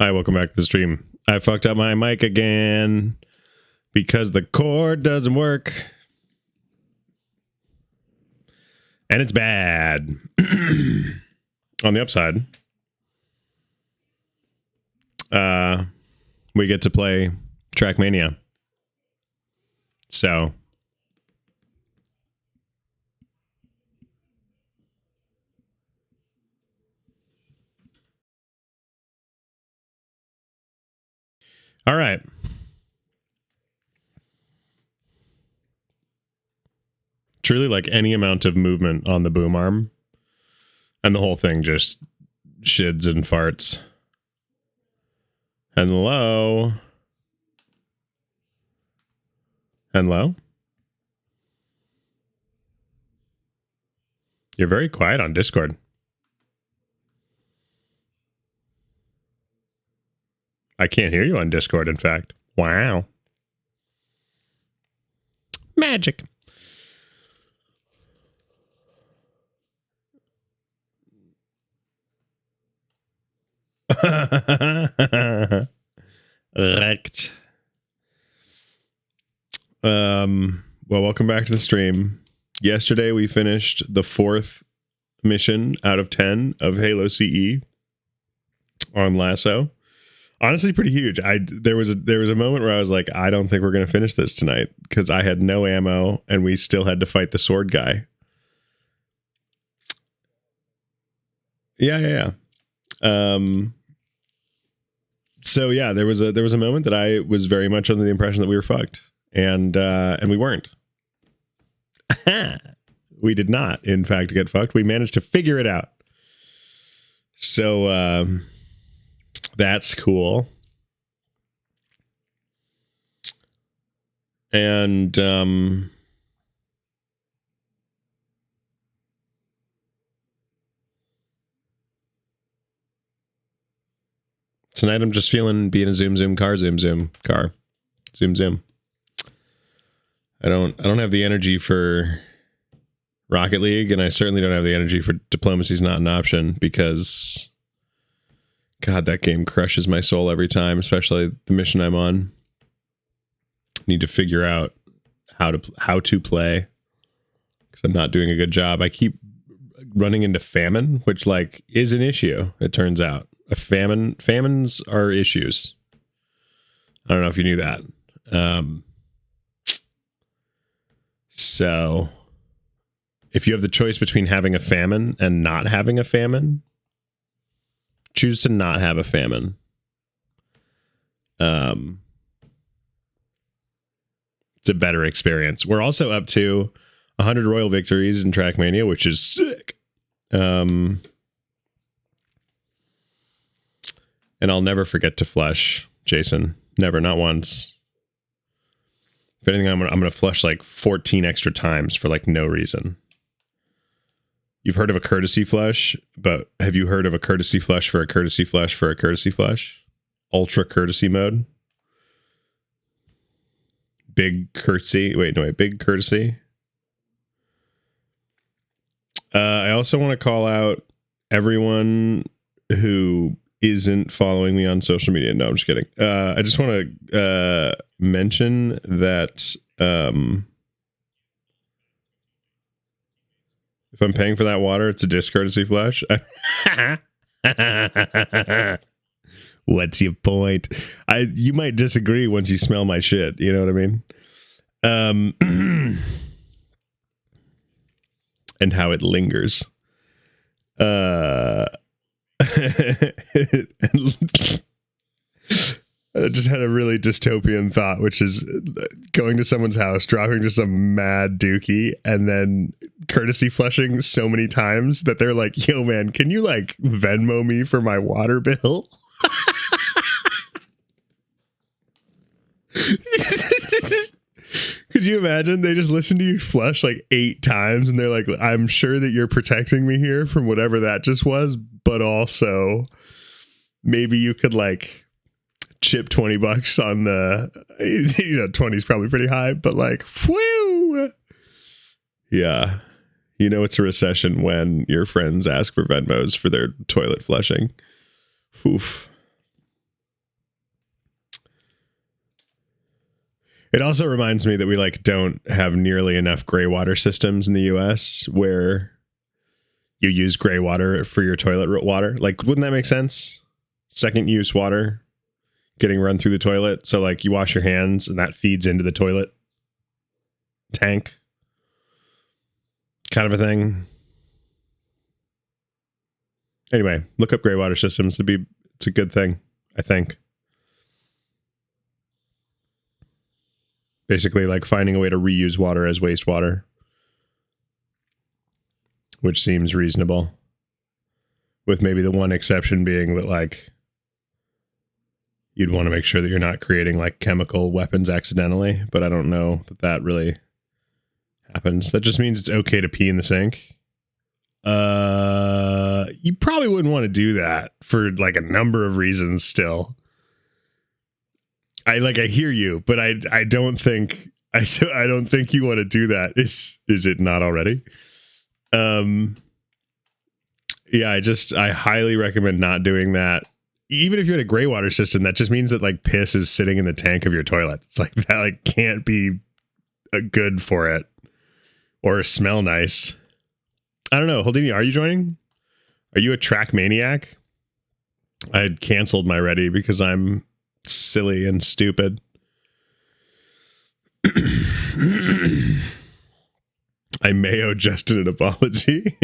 Hi, welcome back to the stream. I fucked up my mic again because the cord doesn't work. And it's bad. On the upside, we get to play Trackmania. So all right. Truly, like any amount of movement on the boom arm, and the whole thing just shids and farts. Hello. Hello. You're very quiet on Discord. I can't hear you on Discord, in fact. Wow. Magic. Wrecked. Well, welcome back to the stream. Yesterday we finished the 4th mission out of 10 of Halo CE on Lasso. Honestly, pretty huge. There was a moment where I was like, I don't think we're gonna finish this tonight because I had no ammo and we still had to fight the sword guy. Yeah. So yeah, there was a moment that I was very much under the impression that we were fucked, and we weren't. We did not, in fact, get fucked. We managed to figure it out. So that's cool. And tonight I'm just feeling being a zoom car. I don't have the energy for Rocket League, and I certainly don't have the energy for Diplomacy's Not an Option, because God, that game crushes my soul every time, especially the mission I'm on. Need to figure out how to play, because I'm not doing a good job. I keep running into famine, which like is an issue, it turns out. Famines are issues. I don't know if you knew that. So if you have the choice between having a famine and not having a famine, choose to not have a famine. It's a better experience. We're also up to 100 royal victories in Trackmania, which is sick. And I'll never forget to flush, Jason. Never, not once. If anything, I'm gonna flush like 14 extra times for like no reason. You've heard of a courtesy flush, but have you heard of a courtesy flush for a courtesy flush for a courtesy flush? Ultra courtesy mode. Big courtesy. Big courtesy. I also want to call out everyone who isn't following me on social media. No, I'm just kidding. I just want to mention that if I'm paying for that water, it's a discourtesy flush. What's your point? You might disagree once you smell my shit. You know what I mean? And how it lingers. I just had a really dystopian thought, which is going to someone's house, dropping just some mad dookie, and then courtesy flushing so many times that they're like, yo, man, can you like Venmo me for my water bill? Could you imagine? They just listen to you flush like 8 times and they're like, I'm sure that you're protecting me here from whatever that just was, but also maybe you could like chip $20 on the, 20 is probably pretty high, but like, whew. Yeah. You know it's a recession when your friends ask for Venmos for their toilet flushing. Oof. It also reminds me that we like don't have nearly enough gray water systems in the US where you use gray water for your toilet water. Like, wouldn't that make sense? Second use water getting run through the toilet. So like you wash your hands and that feeds into the toilet tank. Kind of a thing. Anyway, look up gray water systems. It's a good thing, I think. Basically, like finding a way to reuse water as wastewater, which seems reasonable. With maybe the one exception being that, like, you'd want to make sure that you're not creating, like, chemical weapons accidentally, but I don't know that that really happens. That just means it's okay to pee in the sink. You probably wouldn't want to do that for, like, a number of reasons still. I hear you, but I don't think you want to do that. Is it not already? Yeah, I highly recommend not doing that. Even if you had a gray water system, that just means that like piss is sitting in the tank of your toilet. It's like that like can't be good for it or smell nice. I don't know. Houdini, are you joining? Are you a Trackmaniac? I had canceled my Ready because I'm silly and stupid. I may owe Justin an apology.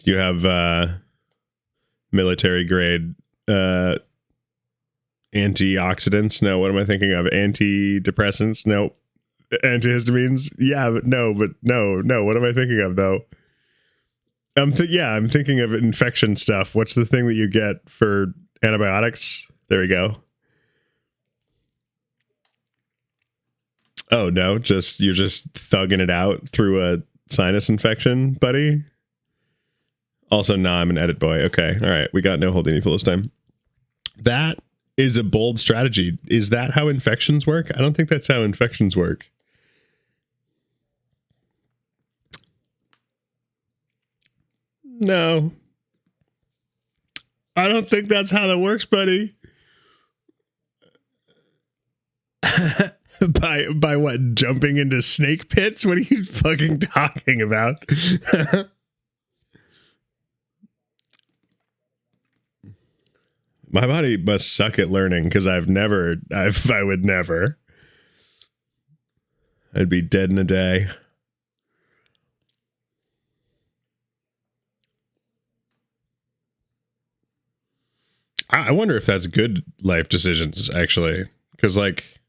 You have military grade antioxidants? No, what am I thinking of? Antidepressants? No. Antihistamines? Yeah, but no. What am I thinking of though? I'm thinking of infection stuff. What's the thing that you get for antibiotics? There we go. Oh no, you're just thugging it out through a sinus infection, buddy. Also, nah, I'm an edit boy. Okay, all right, we got no Houdini for this time. That is a bold strategy. Is that how infections work? I don't think that's how infections work. No. I don't think that's how that works, buddy. By what? Jumping into snake pits? What are you fucking talking about? My body must suck at learning because I would never. I'd be dead in a day. I wonder if that's good life decisions, actually. Because, like,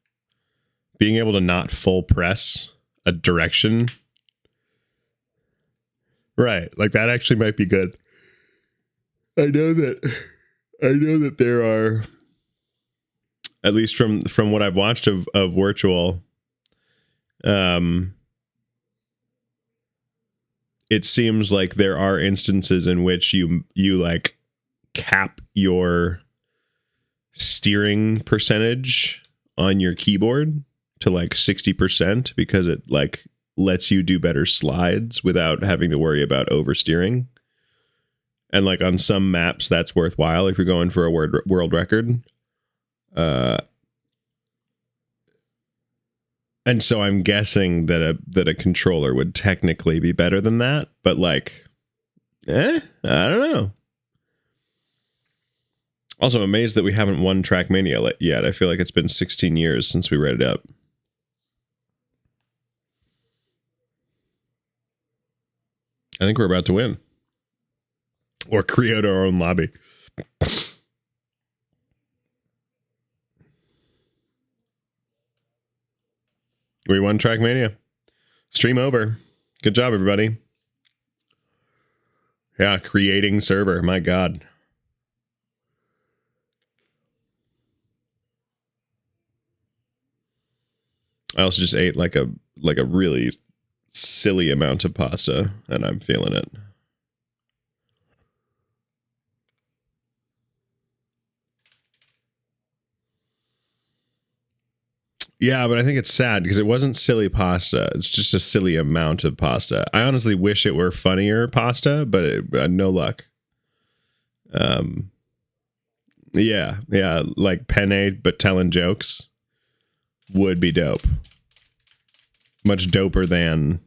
being able to not full press a direction. Right. Like, that actually might be good. I know that there are, at least from what I've watched of virtual, it seems like there are instances in which you like cap your steering percentage on your keyboard to like 60% because it like lets you do better slides without having to worry about oversteering. And like on some maps that's worthwhile if you're going for a world record. And so I'm guessing that a controller would technically be better than that, but like I don't know. Also, I'm amazed that we haven't won Trackmania yet. I feel like it's been 16 years since we read it up. I think we're about to win. Or create our own lobby. We won Trackmania. Stream over. Good job, everybody. Yeah, creating server. My God. I also just ate like a really silly amount of pasta, and I'm feeling it. Yeah, but I think it's sad because it wasn't silly pasta. It's just a silly amount of pasta. I honestly wish it were funnier pasta, but no luck. Yeah, like penne, but telling jokes would be dope. Much doper than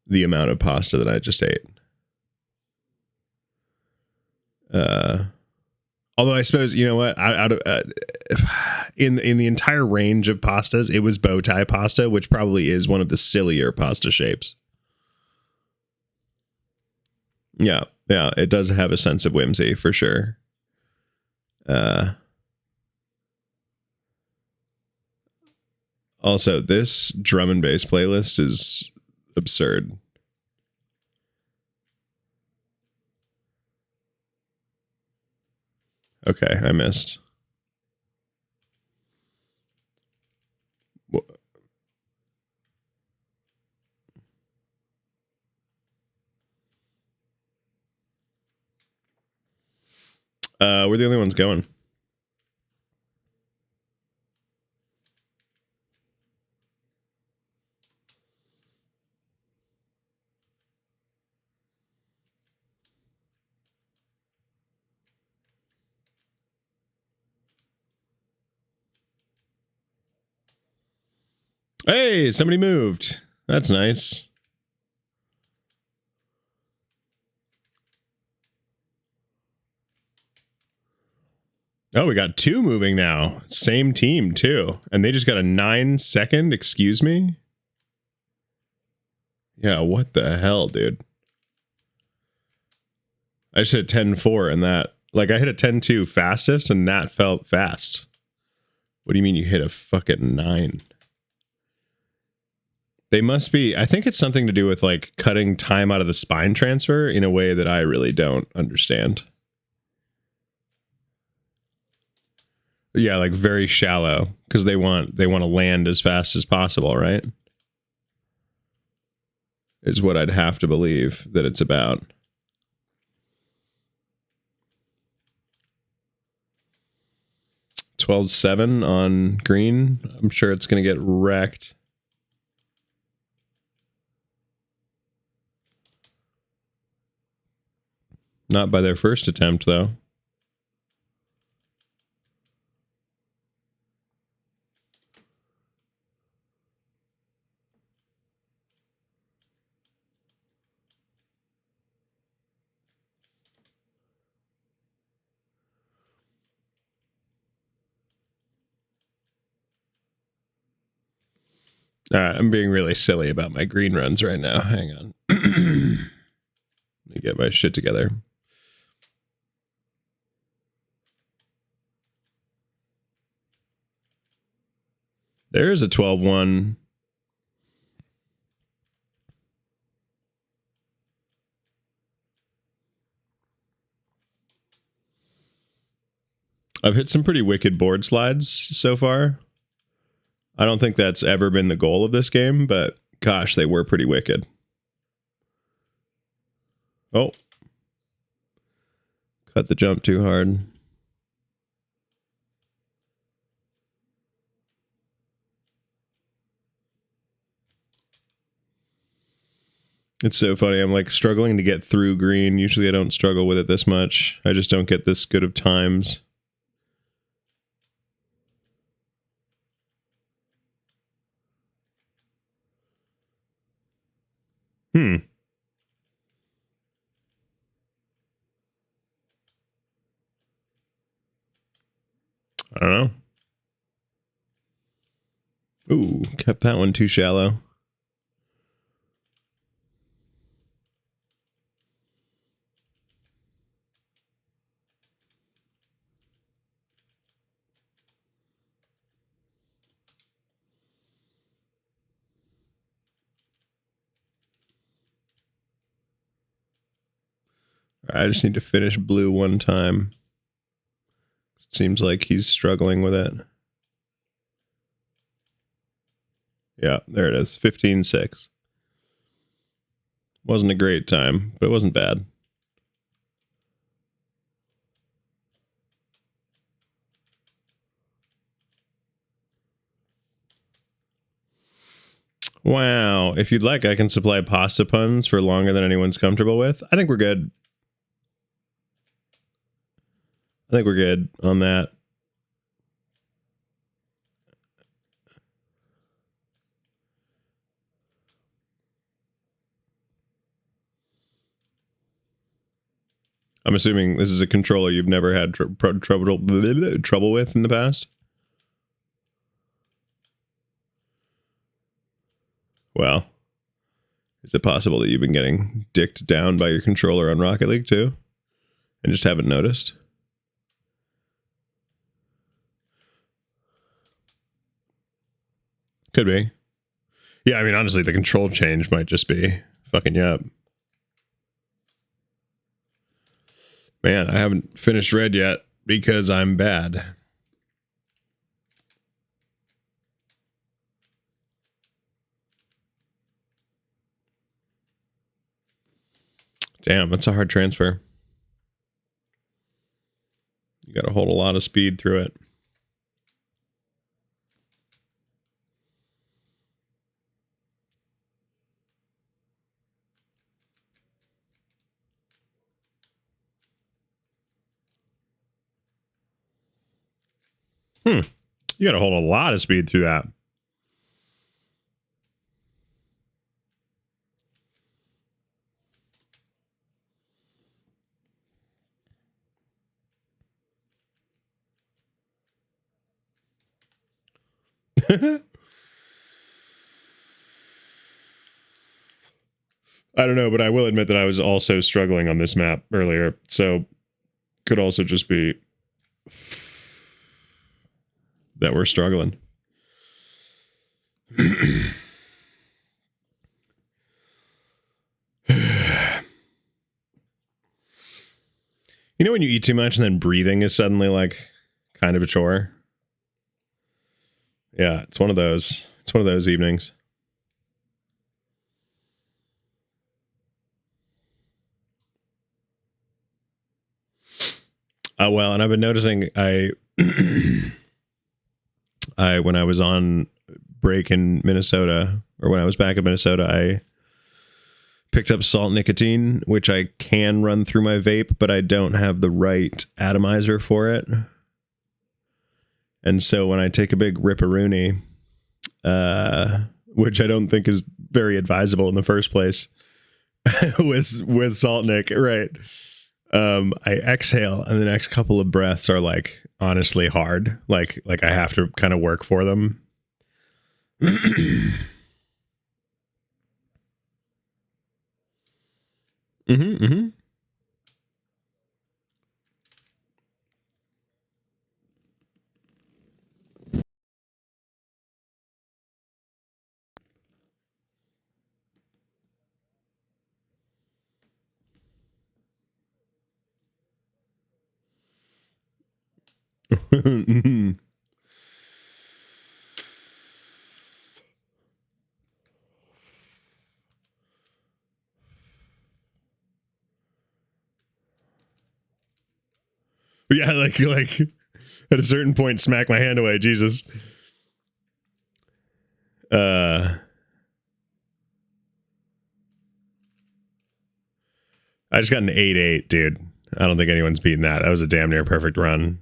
the amount of pasta that I just ate. Although I suppose, you know what, in the entire range of pastas, it was bow tie pasta, which probably is one of the sillier pasta shapes. Yeah, it does have a sense of whimsy for sure. Also, this drum and bass playlist is absurd. Okay, I missed. We're the only ones going. Hey, somebody moved. That's nice. Oh, we got 2 moving now. Same team, too. And they just got a 9-second, excuse me? Yeah, what the hell, dude? I just hit 10-4 and that. Like, I hit a 10-2 fastest, and that felt fast. What do you mean you hit a fucking 9? They must be... I think it's something to do with, like, cutting time out of the spine transfer in a way that I really don't understand. Yeah, like very shallow, because they want to land as fast as possible, right? Is what I'd have to believe that it's about. $12-7 on green. I'm sure it's going to get wrecked. Not by their first attempt, though. I'm being really silly about my green runs right now. Hang on. Let me get my shit together. There's a 12-1. I've hit some pretty wicked board slides so far. I don't think that's ever been the goal of this game, but gosh, they were pretty wicked. Oh. Cut the jump too hard. It's so funny. I'm like struggling to get through green. Usually I don't struggle with it this much. I just don't get this good of times. I don't know. Ooh, kept that one too shallow. I just need to finish blue one time. It seems like he's struggling with it. Yeah, there it is. 15-6. Wasn't a great time, but it wasn't bad. Wow. If you'd like, I can supply pasta puns for longer than anyone's comfortable with. I think we're good. I think we're good on that. I'm assuming this is a controller you've never had trouble with in the past. Well, is it possible that you've been getting dicked down by your controller on Rocket League too? And just haven't noticed? Could be. Yeah, I mean, honestly, the control change might just be fucking you up. Man, I haven't finished Red yet because I'm bad. Damn, that's a hard transfer. You got to hold a lot of speed through it. You got to hold a lot of speed through that. I don't know, but I will admit that I was also struggling on this map earlier, so could also just be that we're struggling. You know when you eat too much and then breathing is suddenly like kind of a chore? Yeah, it's one of those. It's one of those evenings. Well, and I've been noticing when I was on break in Minnesota, or when I was back in Minnesota, I picked up salt nicotine, which I can run through my vape, but I don't have the right atomizer for it. And so when I take a big ripperoonie, which I don't think is very advisable in the first place, with salt nic, right? I exhale, and the next couple of breaths are like honestly hard. Like I have to kind of work for them. Yeah, like at a certain point, smack my hand away, Jesus. I just got an 8-8, dude. I don't think anyone's beaten that. That was a damn near perfect run.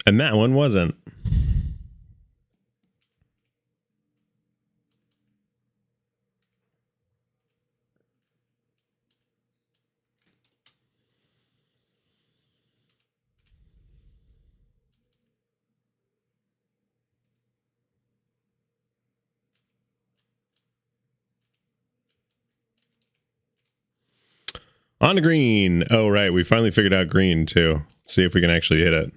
And that one wasn't. On to green. Oh, right. We finally figured out green, too. Let's see if we can actually hit it.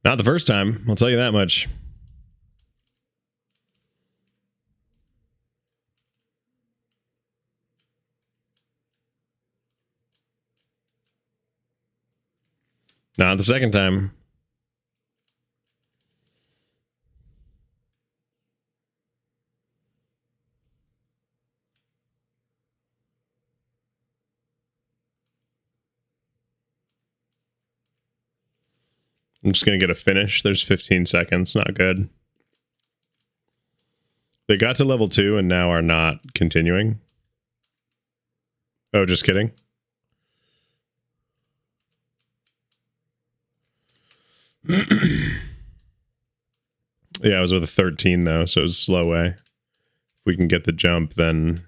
Not the first time. I'll tell you that much. Not the second time. I'm just going to get a finish. There's 15 seconds. Not good. They got to level 2 and now are not continuing. Oh, just kidding. Yeah, I was with a 13 though, so it was a slow way. If we can get the jump, then...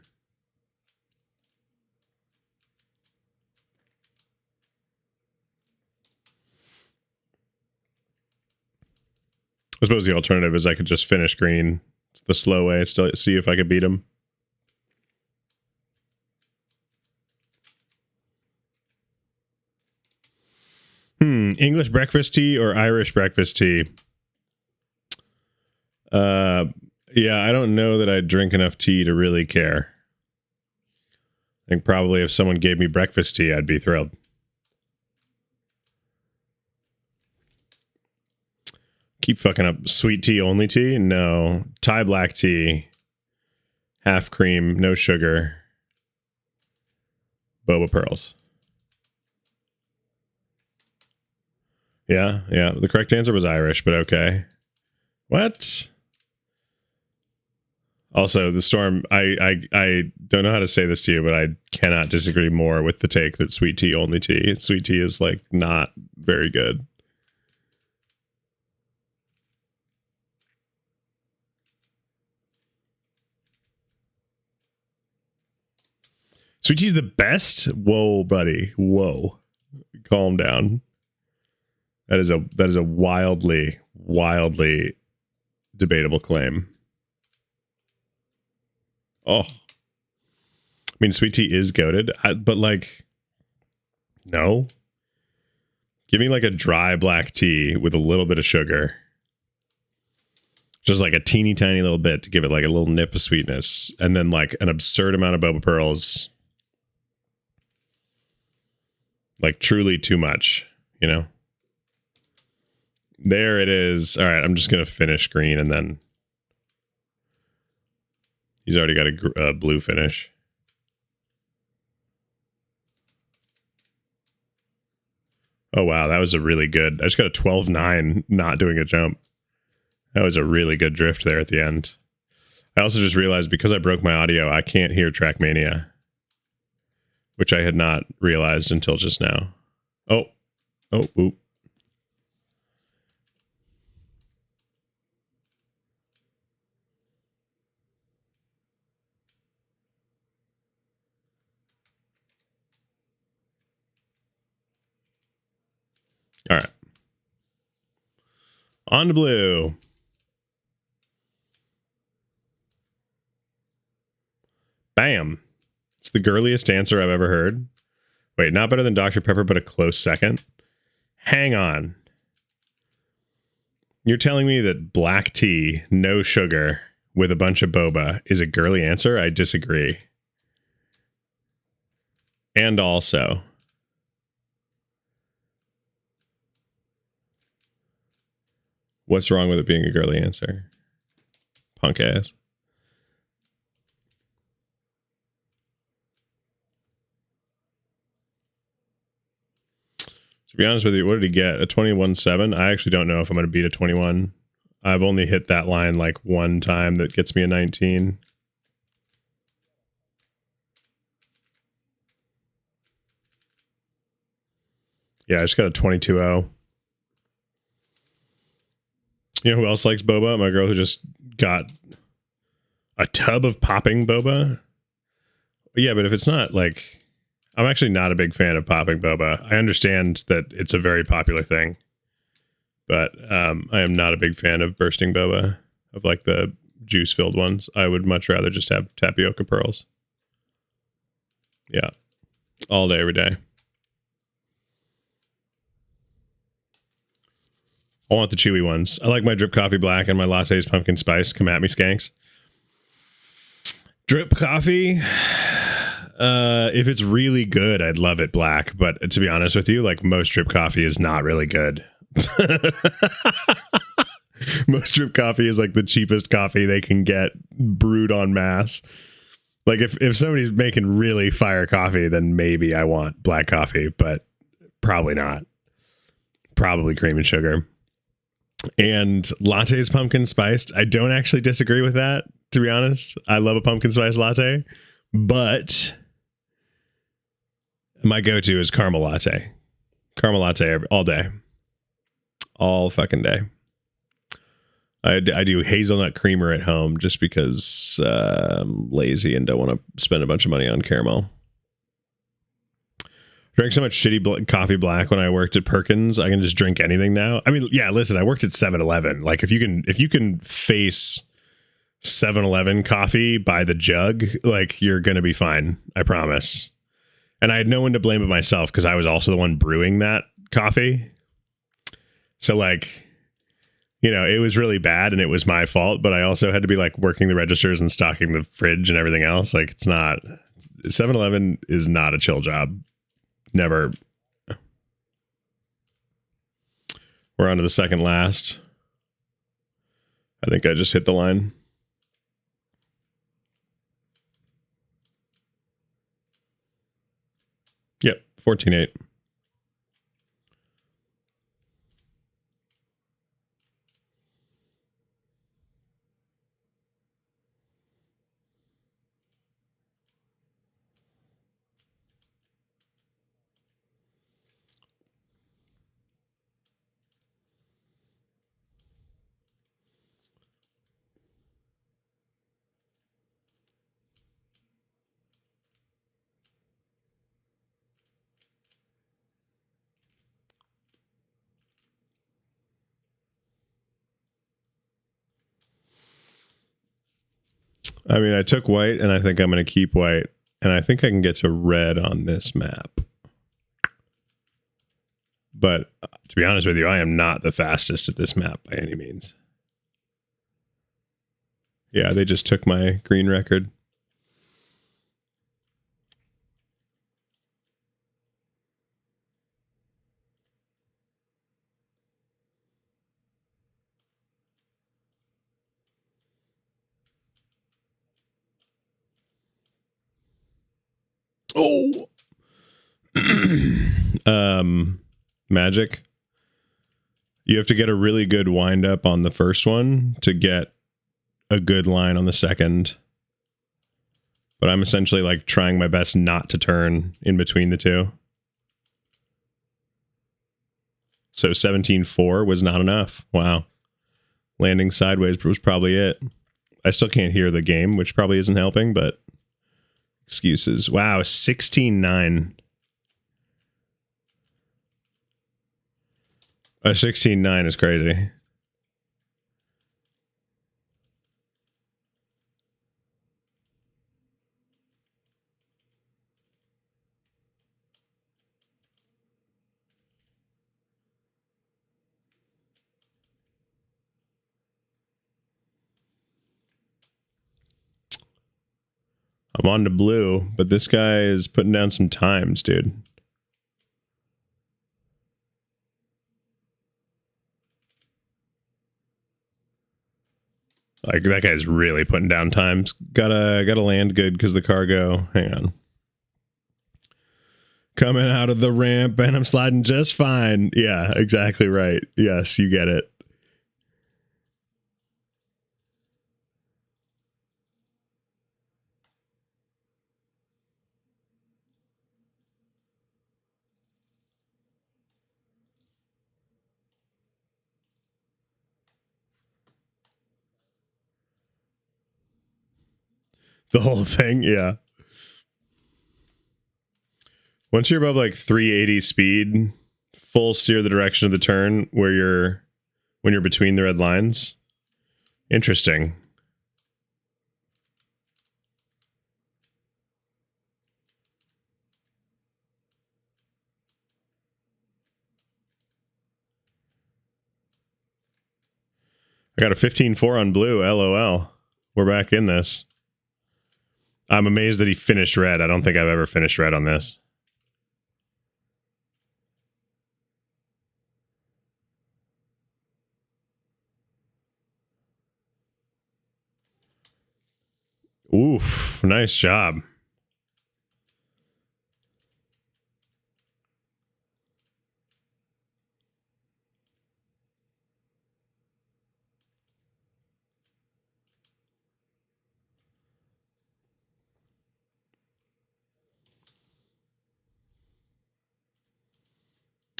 I suppose the alternative is I could just finish green the slow way, still see if I could beat him. English breakfast tea or Irish breakfast tea? Yeah, I don't know that I drink enough tea to really care. I think probably if someone gave me breakfast tea, I'd be thrilled. Keep fucking up. Sweet tea, only tea? No. Thai black tea. Half cream, no sugar. Boba pearls. Yeah. The correct answer was Irish, but okay. What? Also, the storm, I don't know how to say this to you, but I cannot disagree more with the take that sweet tea, only tea. Sweet tea is, like, not very good. Sweet tea's the best? Whoa, buddy. Whoa. Calm down. That is a wildly debatable claim. Oh. I mean, sweet tea is goated, but like, no. Give me like a dry black tea with a little bit of sugar. Just like a teeny tiny little bit to give it like a little nip of sweetness. And then like an absurd amount of boba pearls. Like truly too much, you know? There it is. All right, I'm just going to finish green and then... He's already got a blue finish. Oh, wow, that was a really good... I just got a 12-9 not doing a jump. That was a really good drift there at the end. I also just realized because I broke my audio, I can't hear Trackmania. Which I had not realized until just now. Oh, oop. All right. On to blue. Bam. It's the girliest answer I've ever heard. Wait, not better than Dr. Pepper, but a close second. Hang on. You're telling me that black tea, no sugar, with a bunch of boba is a girly answer? I disagree. And also... What's wrong with it being a girly answer? Punk ass. To be honest with you, what did he get? A 21.7? I actually don't know if I'm going to beat a 21. I've only hit that line like one time that gets me a 19. Yeah, I just got a 22.0. You know who else likes boba? My girl who just got a tub of popping boba. Yeah, but if it's not like... I'm actually not a big fan of popping boba. I understand that it's a very popular thing. But I am not a big fan of bursting boba. Of like the juice-filled ones. I would much rather just have tapioca pearls. Yeah. All day, every day. I want the chewy ones. I like my drip coffee black and my lattes pumpkin spice. Come at me, skanks. Drip coffee. If it's really good, I'd love it black. But to be honest with you, like most drip coffee is not really good. Most drip coffee is like the cheapest coffee they can get brewed en masse. Like if somebody's making really fire coffee, then maybe I want black coffee, but probably not. probably cream and sugar. And latte's pumpkin spiced. I don't actually disagree with that, to be honest. I love a pumpkin spice latte, but my go-to is caramel latte. Caramel latte all day. All fucking day. I do hazelnut creamer at home just because I'm lazy and don't want to spend a bunch of money on caramel. Drank so much shitty coffee black when I worked at Perkins. I can just drink anything now. I mean, yeah, listen, I worked at 7-Eleven. Like if you can face 7-Eleven coffee by the jug, like you're going to be fine. I promise. And I had no one to blame but myself because I was also the one brewing that coffee. So like, you know, it was really bad and it was my fault, but I also had to be like working the registers and stocking the fridge and everything else. Like it's not 7-Eleven is not a chill job. Never. We're on to the second last. I think I just hit the line. Yep, 14.8. I mean, I took white, and I think I'm going to keep white, and I think I can get to red on this map. But to be honest with you, I am not the fastest at this map by any means. Yeah, they just took my green record. Oh. Magic. You have to get a really good wind up on the first one to get a good line on the second. But I'm essentially like trying my best not to turn in between the two. So 17.4 was not enough. Wow. Landing sideways was probably it. I still can't hear the game, which probably isn't helping, but excuses. Wow, 16.9. A 16.9 is crazy. I'm on to blue, but this guy is putting down some times, dude. Like that guy's really putting down times. Gotta land good because the cargo. Hang on. Coming out of the ramp and I'm sliding just fine. Yeah, exactly right. Yes, you get it. The whole thing, yeah. Once you're above like 380 speed, full steer the direction of the turn when you're between the red lines. Interesting. I got a 15.4 on blue, LOL. We're back in this. I'm amazed that he finished red. I don't think I've ever finished red on this. Oof, nice job.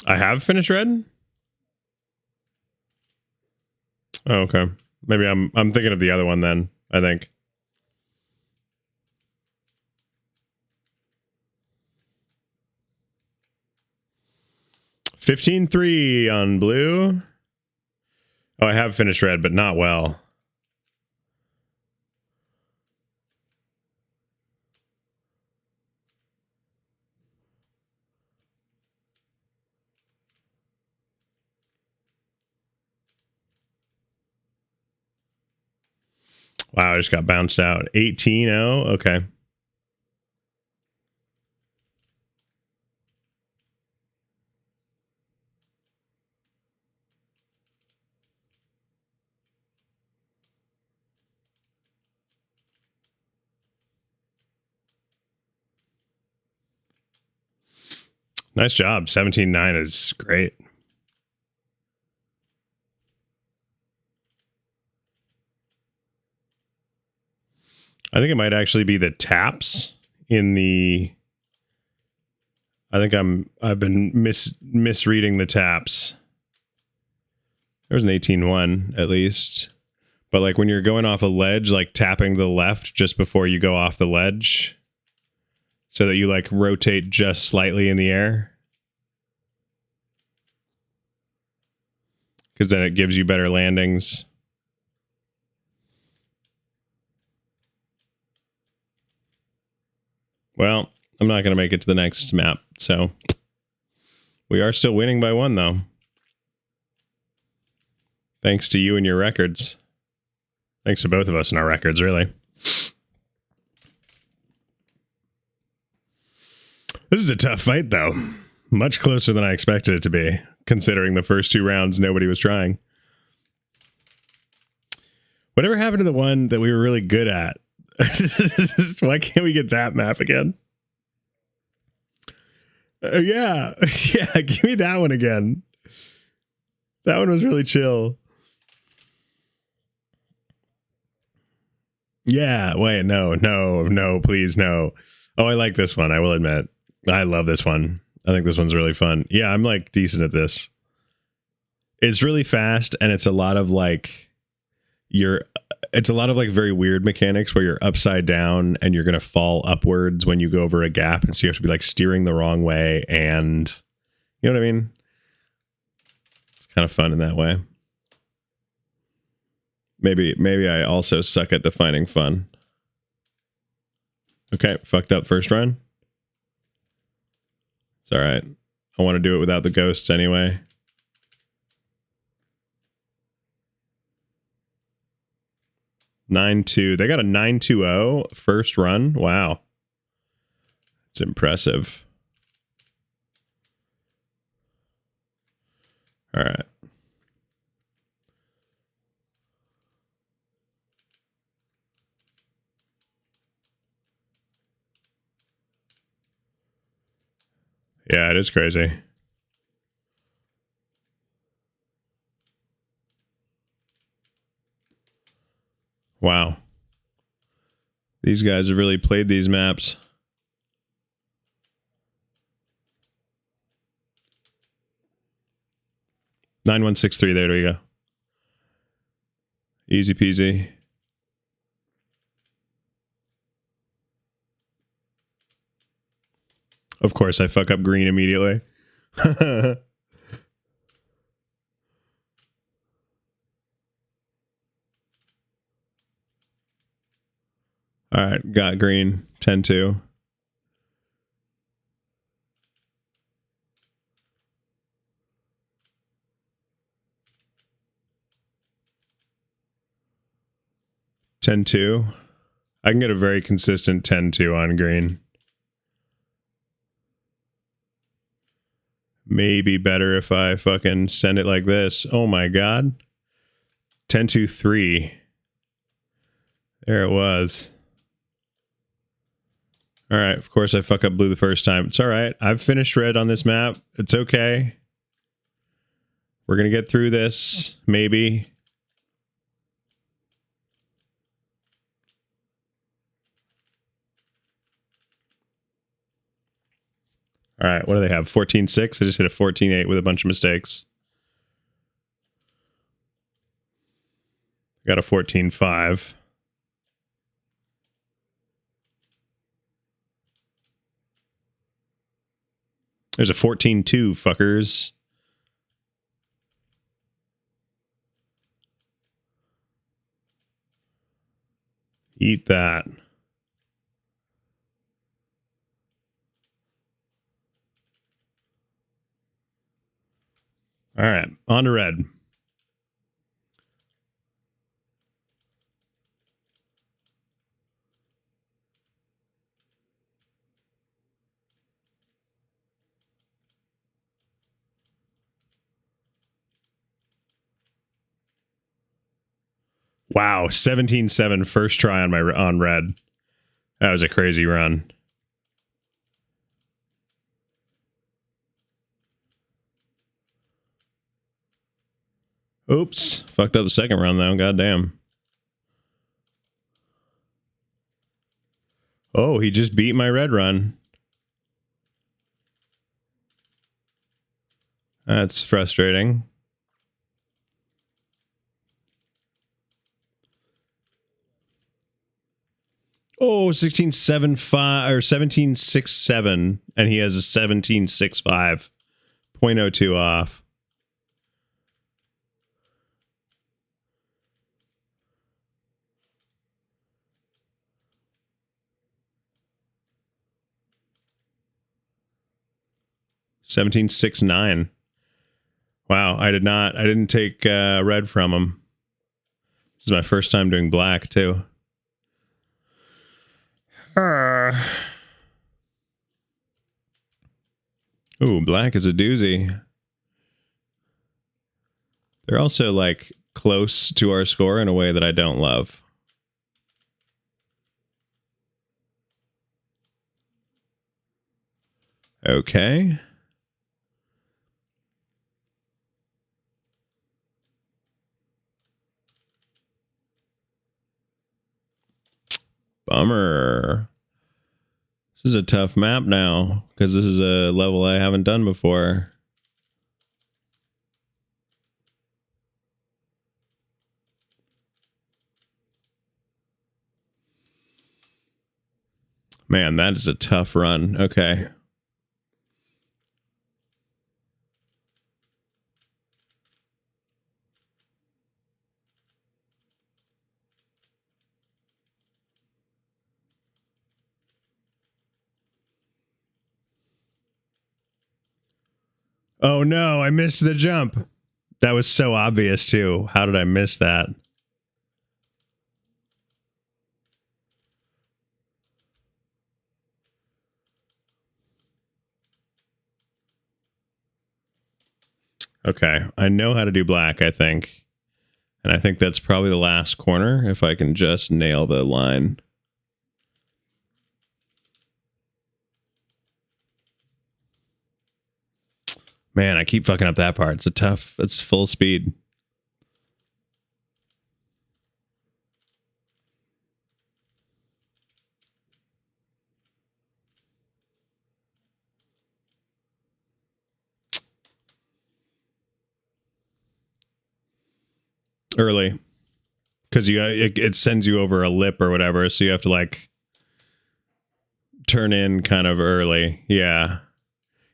I have finished red? Oh, okay. Maybe I'm thinking of the other one then, I think. $15-3 on blue. Oh, I have finished red, but not well. Wow, I just got bounced out. 18-0. Okay. Nice job. 17-9 is great. I think it might actually be the taps in the... I think I've been misreading the taps. There was an 18-1 at least. But like when you're going off a ledge, like tapping the left just before you go off the ledge so that you like rotate just slightly in the air. Because then it gives you better landings. Well, I'm not going to make it to the next map, so we are still winning by 1, though. Thanks to you and your records. Thanks to both of us and our records, really. This is a tough fight, though. Much closer than I expected it to be, considering the first 2 rounds nobody was trying. Whatever happened to the one that we were really good at? Why can't we get that map again? Yeah. Yeah, give me that one again. That one was really chill. Yeah, wait, no, please, no. Oh, I like this one, I will admit. I love this one. I think this one's really fun. Yeah, I'm like decent at this. It's really fast, and it's a lot of like very weird mechanics where you're upside down and you're gonna fall upwards when you go over a gap, and so you have to be like steering the wrong way, and you know what I mean? It's kind of fun in that way. Maybe I also suck at defining fun. Okay, fucked up first run. It's all right. I want to do it without the ghosts anyway. (9-2). They got a 9-2-0 first run. Wow. It's impressive. All right. Yeah, it is crazy. Wow. These guys have really played these maps. (9163). There we go. Easy peasy. Of course, I fuck up green immediately. All right, got green. 10-2. (10-2). I can get a very consistent 10-2 on green. Maybe better if I fucking send it like this. Oh my god. 10-2-3. There it was. All right, of course I fuck up blue the first time. It's all right. I've finished red on this map. It's okay. We're going to get through this, maybe. All right, what do they have? 14-6? I just hit a 14-8 with a bunch of mistakes. Got a 14-5. There's a 14-2, fuckers. Eat that. All right, on to red. Wow, 17-7 first try on red. That was a crazy run. Oops, fucked up the second round though. Goddamn. Oh, he just beat my red run. That's frustrating. Oh, 16-7-5 or 17-6-7, and he has a 17-6-5. 0.02 off. $17.69. Wow, I didn't take red from him. This is my first time doing black too. Ooh, black is a doozy. They're also like close to our score in a way that I don't love. Okay. Bummer. This is a tough map now, because this is a level I haven't done before. Man, that is a tough run. Okay. Oh no, I missed the jump. That was so obvious too. How did I miss that? Okay, I know how to do black, I think. And I think that's probably the last corner if I can just nail the line. Man, I keep fucking up that part. It's full speed. Early. Because it sends you over a lip or whatever, so you have to like turn in kind of early. Yeah.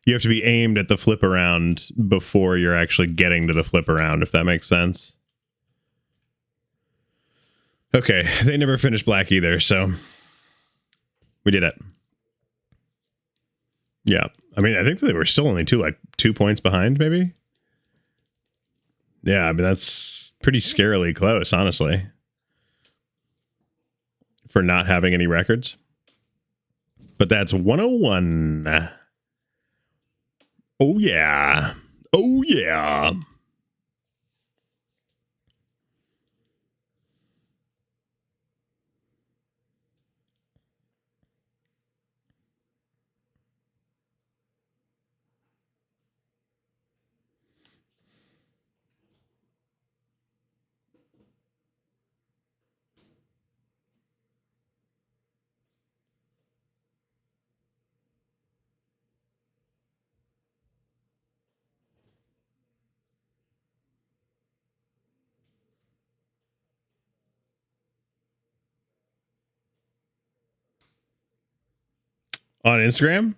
You have to be aimed at the flip around before you're actually getting to the flip around, if that makes sense. Okay, they never finished black either, so we did it. Yeah. I mean, I think they were still only 2 points behind, maybe? Yeah, I mean, that's pretty scarily close, honestly. For not having any records. But that's 101. Oh, yeah. Oh, yeah. On Instagram?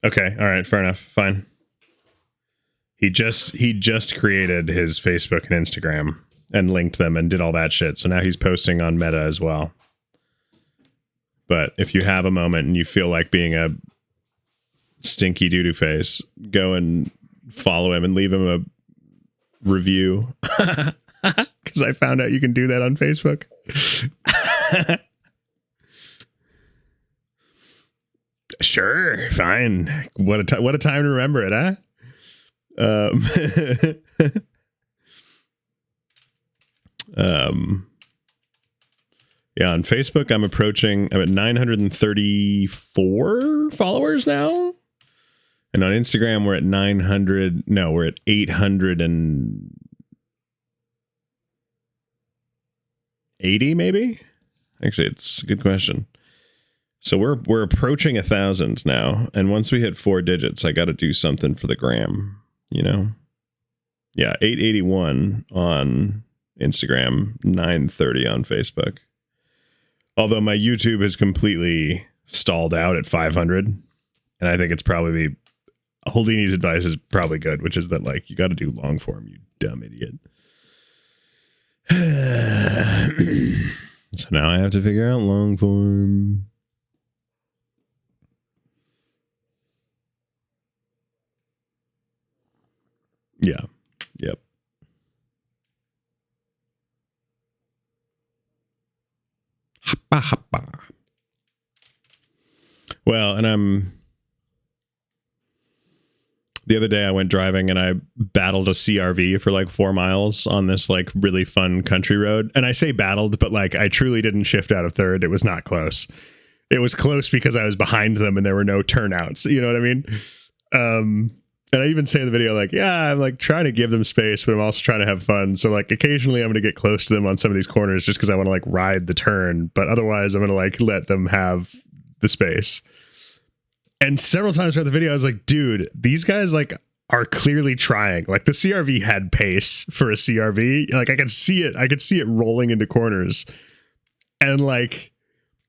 Okay, all right, fair enough. Fine. He just created his Facebook and Instagram and linked them and did all that shit. So now he's posting on Meta as well. But if you have a moment and you feel like being a stinky doo-doo face, go and follow him and leave him a review. Because I found out you can do that on Facebook. Sure, fine. What a time to remember it, huh? Yeah, on Facebook I'm at 934 followers now. And on Instagram we're at 880 maybe? Actually, it's a good question. So we're approaching 1,000 now, and once we hit 4 digits, I got to do something for the gram, you know? Yeah, 881 on Instagram, 930 on Facebook. Although my YouTube is completely stalled out at 500, and I think it's probably Holdini's advice is probably good, which is that like you got to do long form, you dumb idiot. So now I have to figure out long form. Yeah. Yep. Hoppa, hoppa. Well, and the other day I went driving and I battled a CRV for like 4 miles on this like really fun country road. And I say battled, but like I truly didn't shift out of third. It was not close. It was close because I was behind them and there were no turnouts. You know what I mean? And I even say in the video, like, yeah, I'm like trying to give them space, but I'm also trying to have fun. So like occasionally I'm going to get close to them on some of these corners just because I want to like ride the turn. But otherwise I'm going to like let them have the space. And several times throughout the video, I was like, dude, these guys like are clearly trying. Like the CRV had pace for a CRV. Like I could see it rolling into corners. And like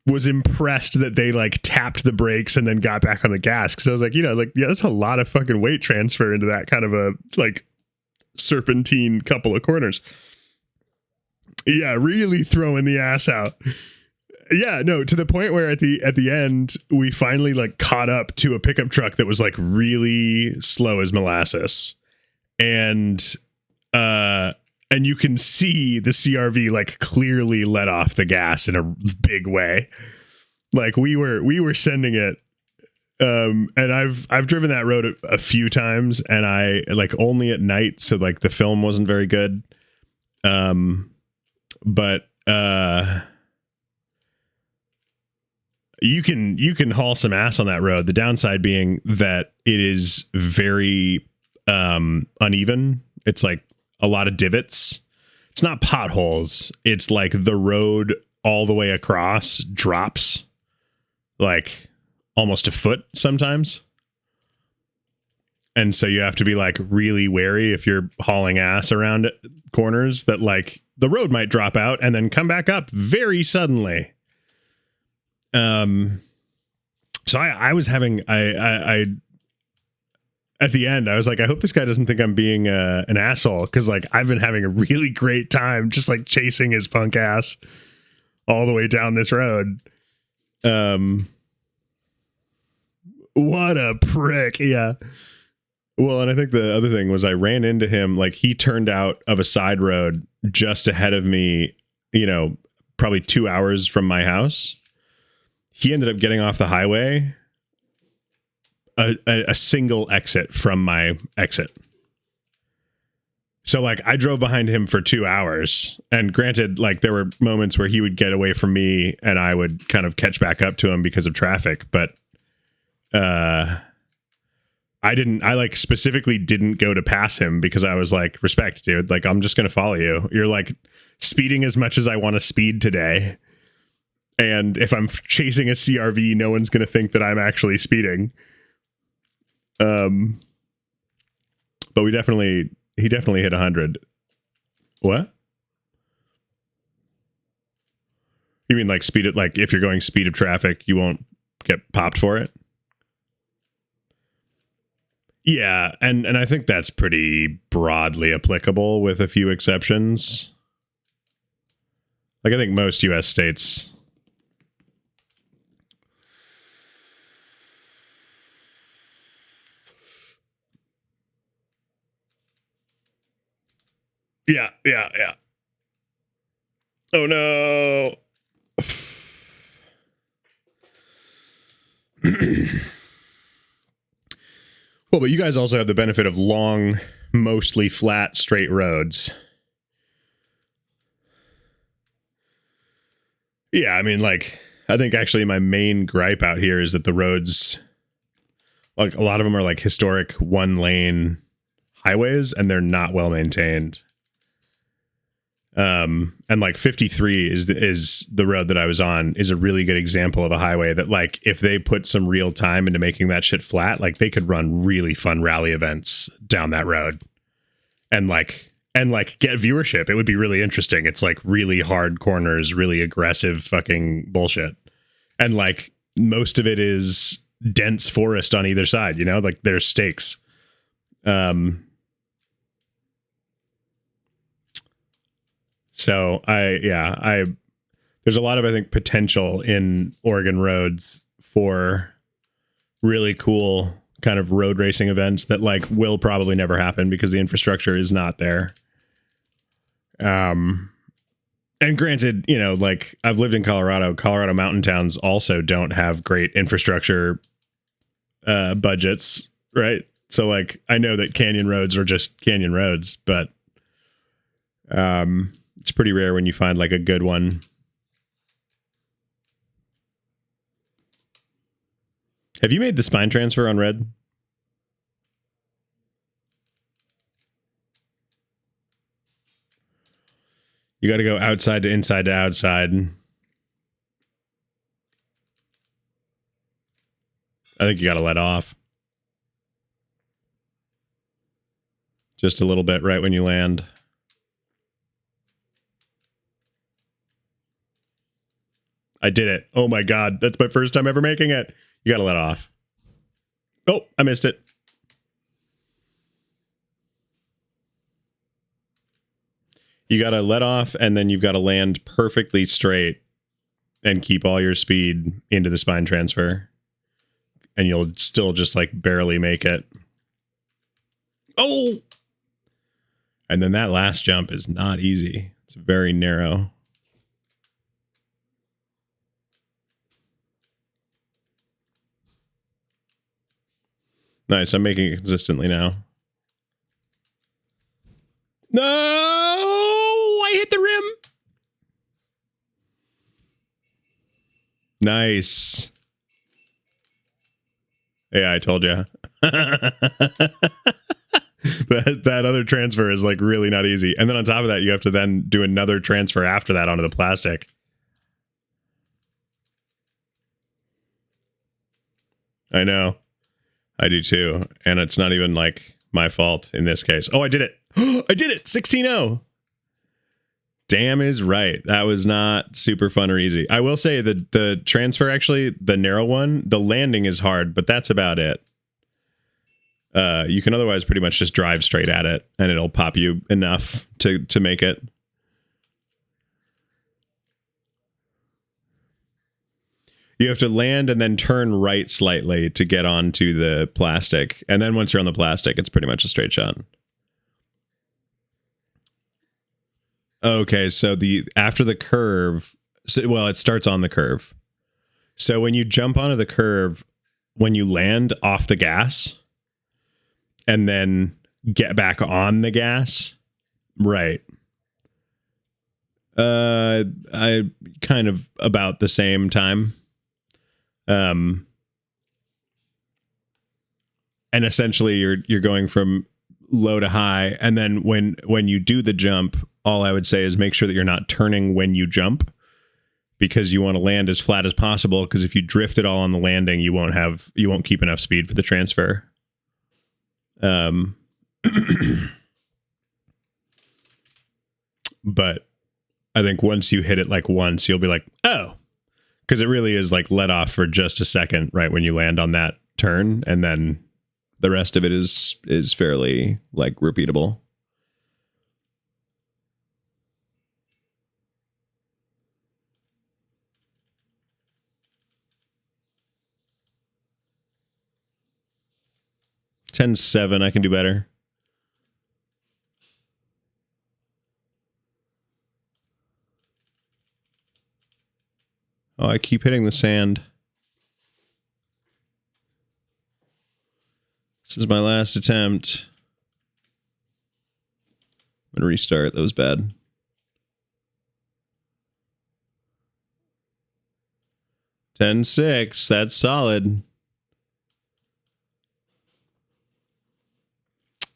was impressed that they like tapped the brakes and then got back on the gas. Cause I was like, you know, like, yeah, that's a lot of fucking weight transfer into that kind of a like serpentine couple of corners. Yeah, really throwing the ass out. Yeah, no, to the point where at the end we finally like caught up to a pickup truck that was like really slow as molasses. And you can see the CRV like clearly let off the gas in a big way. Like we were sending it. And I've driven that road a few times, and I like only at night, so like the film wasn't very good. But you can haul some ass on that road. The downside being that it is very uneven. It's like a lot of divots. It's not potholes. It's like the road all the way across drops like almost a foot sometimes. And so you have to be like really wary if you're hauling ass around corners that like the road might drop out and then come back up very suddenly. So I was having, I at the end, I was like, I hope this guy doesn't think I'm being an asshole. Cause like, I've been having a really great time just like chasing his punk ass all the way down this road. What a prick. Yeah. Well, and I think the other thing was I ran into him, like he turned out of a side road just ahead of me, you know, probably 2 hours from my house. He ended up getting off the highway a single exit from my exit. So like I drove behind him for 2 hours, and granted, like there were moments where he would get away from me and I would kind of catch back up to him because of traffic. But I like specifically didn't go to pass him because I was like, respect, dude. Like, I'm just going to follow you. You're like speeding as much as I want to speed today. And if I'm chasing a CRV, no one's going to think that I'm actually speeding. But he definitely hit 100. What? You mean like speed of, like if you're going speed of traffic, you won't get popped for it? Yeah, and I think that's pretty broadly applicable with a few exceptions. Like I think most US states. Yeah. Oh no. Well, but you guys also have the benefit of long, mostly flat, straight roads. Yeah, I mean, like, I think actually my main gripe out here is that the roads, like, a lot of them are like historic one-lane highways, and they're not well maintained. And like 53 is the road that I was on is a really good example of a highway that, like, if they put some real time into making that shit flat, like they could run really fun rally events down that road and get viewership. It would be really interesting. It's like really hard corners, really aggressive fucking bullshit. And like most of it is dense forest on either side, you know, like there's stakes. So there's a lot of, I think, potential in Oregon roads for really cool kind of road racing events that like will probably never happen because the infrastructure is not there. And granted, you know, like I've lived in Colorado mountain towns also don't have great infrastructure budgets, right? So like I know that canyon roads are just canyon roads, but it's pretty rare when you find like a good one. Have you made the spine transfer on Red? You got to go outside to inside to outside. I think you got to let off. Just a little bit right when you land. I did it. Oh my God. That's my first time ever making it. You got to let off. Oh, I missed it. You got to let off and then you've got to land perfectly straight and keep all your speed into the spine transfer. And you'll still just like barely make it. Oh! And then that last jump is not easy. It's very narrow. Nice, I'm making it consistently now. No! I hit the rim! Nice. Yeah, I told you. that other transfer is like really not easy. And then on top of that, you have to then do another transfer after that onto the plastic. I know. I do too. And it's not even like my fault in this case. Oh, I did it. I did it. 16-0. Damn is right. That was not super fun or easy. I will say that the transfer, actually, the narrow one, the landing is hard, but that's about it. You can otherwise pretty much just drive straight at it and it'll pop you enough to make it. You have to land and then turn right slightly to get onto the plastic. And then once you're on the plastic, it's pretty much a straight shot. Okay, so after the curve, it starts on the curve. So when you jump onto the curve, when you land off the gas and then get back on the gas, right? I kind of about the same time. And essentially you're going from low to high, and then when you do the jump, all I would say is make sure that you're not turning when you jump, because you want to land as flat as possible, because if you drift it all on the landing, you won't keep enough speed for the transfer. But I think once you hit it like once, you'll be like, oh, because it really is like let off for just a second, right, when you land on that turn, and then the rest of it is fairly like repeatable. $10-7, I can do better. Oh, I keep hitting the sand. This is my last attempt. I'm gonna restart. That was bad. $10-6. That's solid.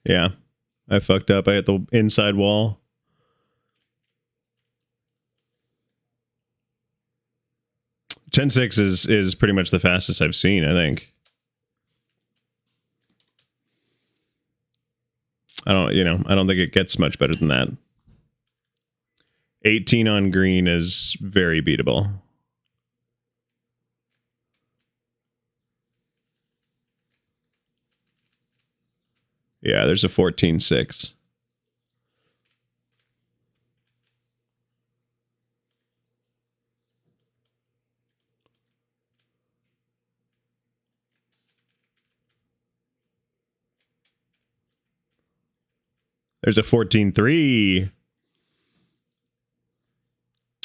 Yeah, I fucked up. I hit the inside wall. $10-6 is pretty much the fastest I've seen, I think. I don't think it gets much better than that. 18 on green is very beatable. Yeah, there's a 14-6. There's a 14-3.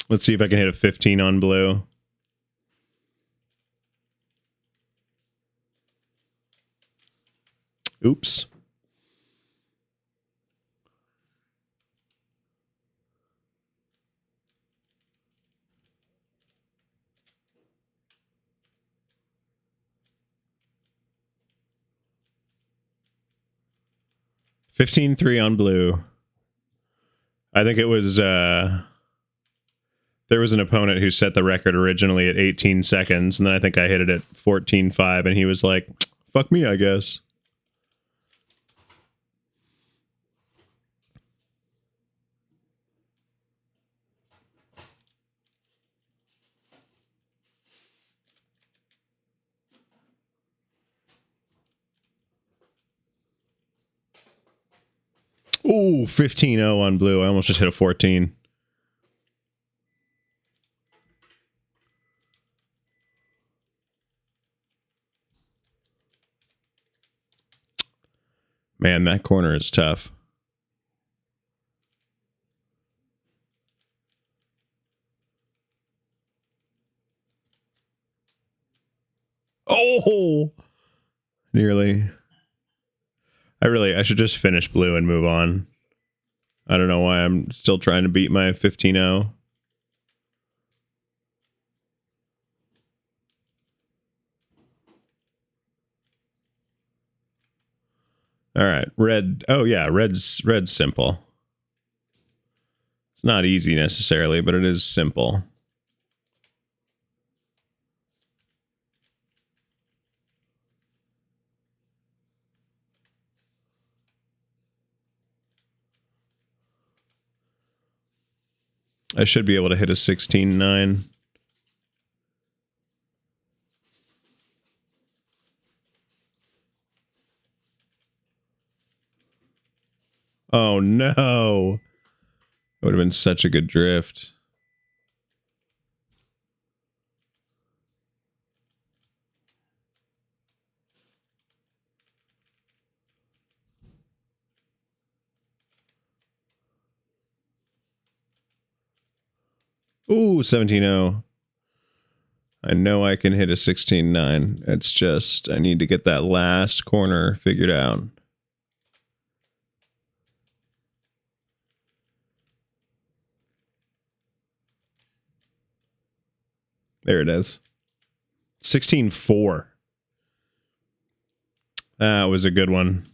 Let's see if I can hit a 15 on blue. Oops. $15-3 on blue. I think it was there was an opponent who set the record originally at 18 seconds, and then I think I hit it at 14-5, and he was like, fuck me, I guess. Ooh, 15-0 on blue. I almost just hit a 14. Man, that corner is tough. Oh, nearly. I should just finish blue and move on. I don't know why I'm still trying to beat my 15-0. All right, red. Oh yeah, red's simple. It's not easy necessarily, but it is simple. I should be able to hit a 16-9. Oh no. That would have been such a good drift. Ooh, 17-0. I know I can hit a 16-9. It's just, I need to get that last corner figured out. There it is. 16-4. That was a good one.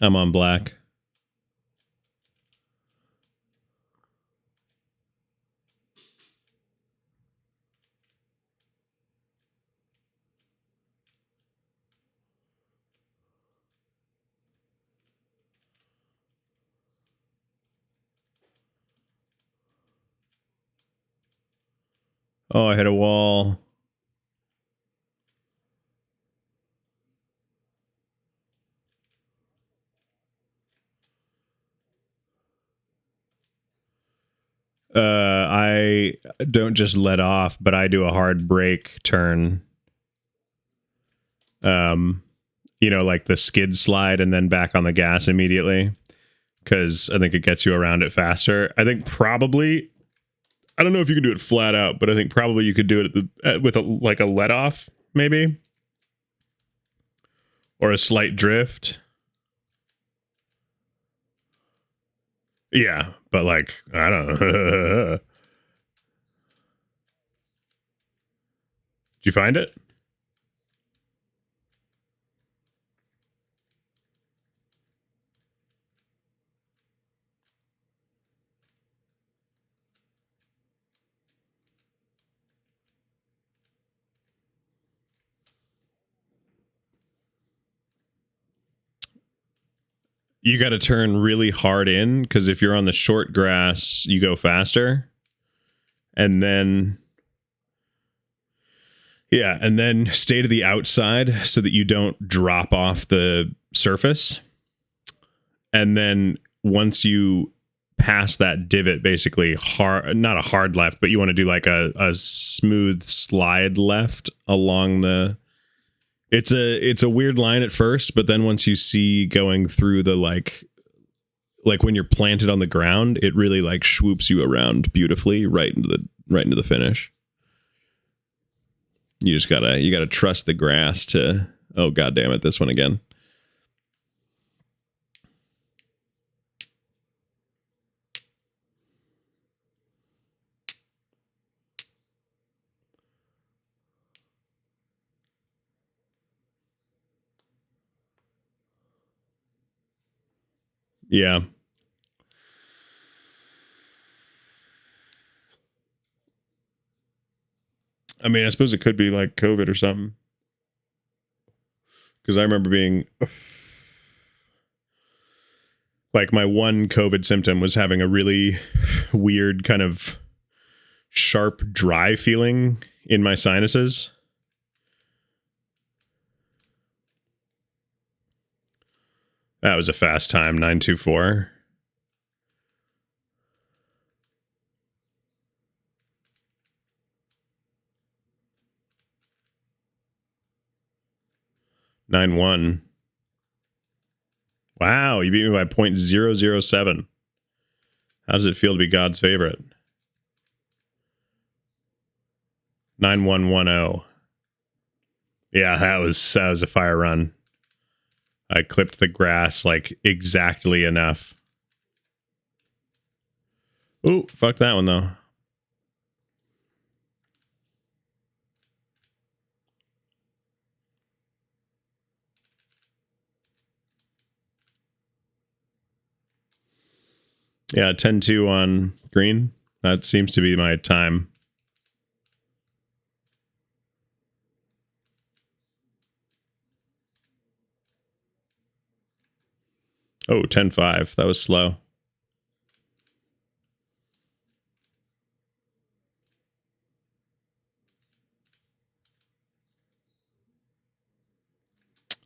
I'm on black. Oh, I hit a wall. I don't just let off, but I do a hard brake turn. You know, like the skid slide and then back on the gas immediately, because I think it gets you around it faster. I think probably, I don't know if you can do it flat out, but I think probably you could do it with like a let off, maybe, or a slight drift. Yeah, but like, I don't know. Did you find it? You got to turn really hard in, because if you're on the short grass, you go faster. And then, yeah, and then stay to the outside so that you don't drop off the surface. And then once you pass that divot, basically hard, not a hard left, but you want to do like a smooth slide left along the, it's a weird line at first, but then once you see going through the like when you're planted on the ground, it really like swoops you around beautifully right into the finish. You just gotta trust the grass to, oh god damn it, this one again. Yeah. I mean, I suppose it could be like COVID or something. Because I remember being like, my one COVID symptom was having a really weird kind of sharp, dry feeling in my sinuses. That was a fast time, 924. Nine one. Wow, you beat me by 0.007. How does it feel to be God's favorite? 9110. Yeah, that was a fire run. I clipped the grass like exactly enough. Oh, fuck that one though. Yeah, 10-2 on green. That seems to be my time. Oh, 10-5. That was slow.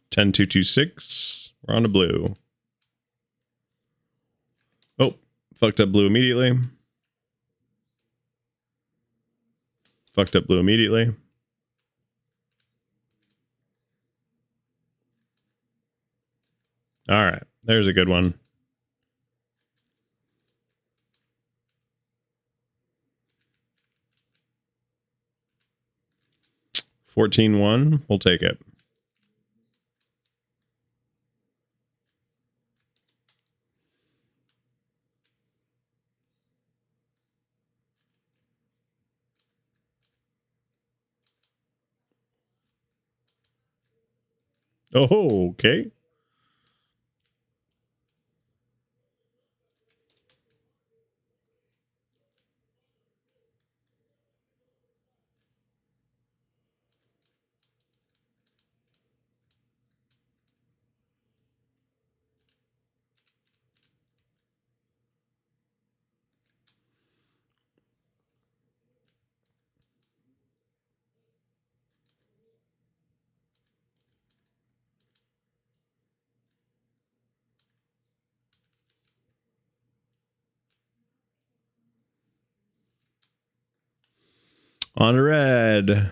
Ten two two six. We're on to blue. Oh, fucked up blue immediately. Fucked up blue immediately. All right, there's a good one. 14-1. We'll take it. Oh, okay. On red.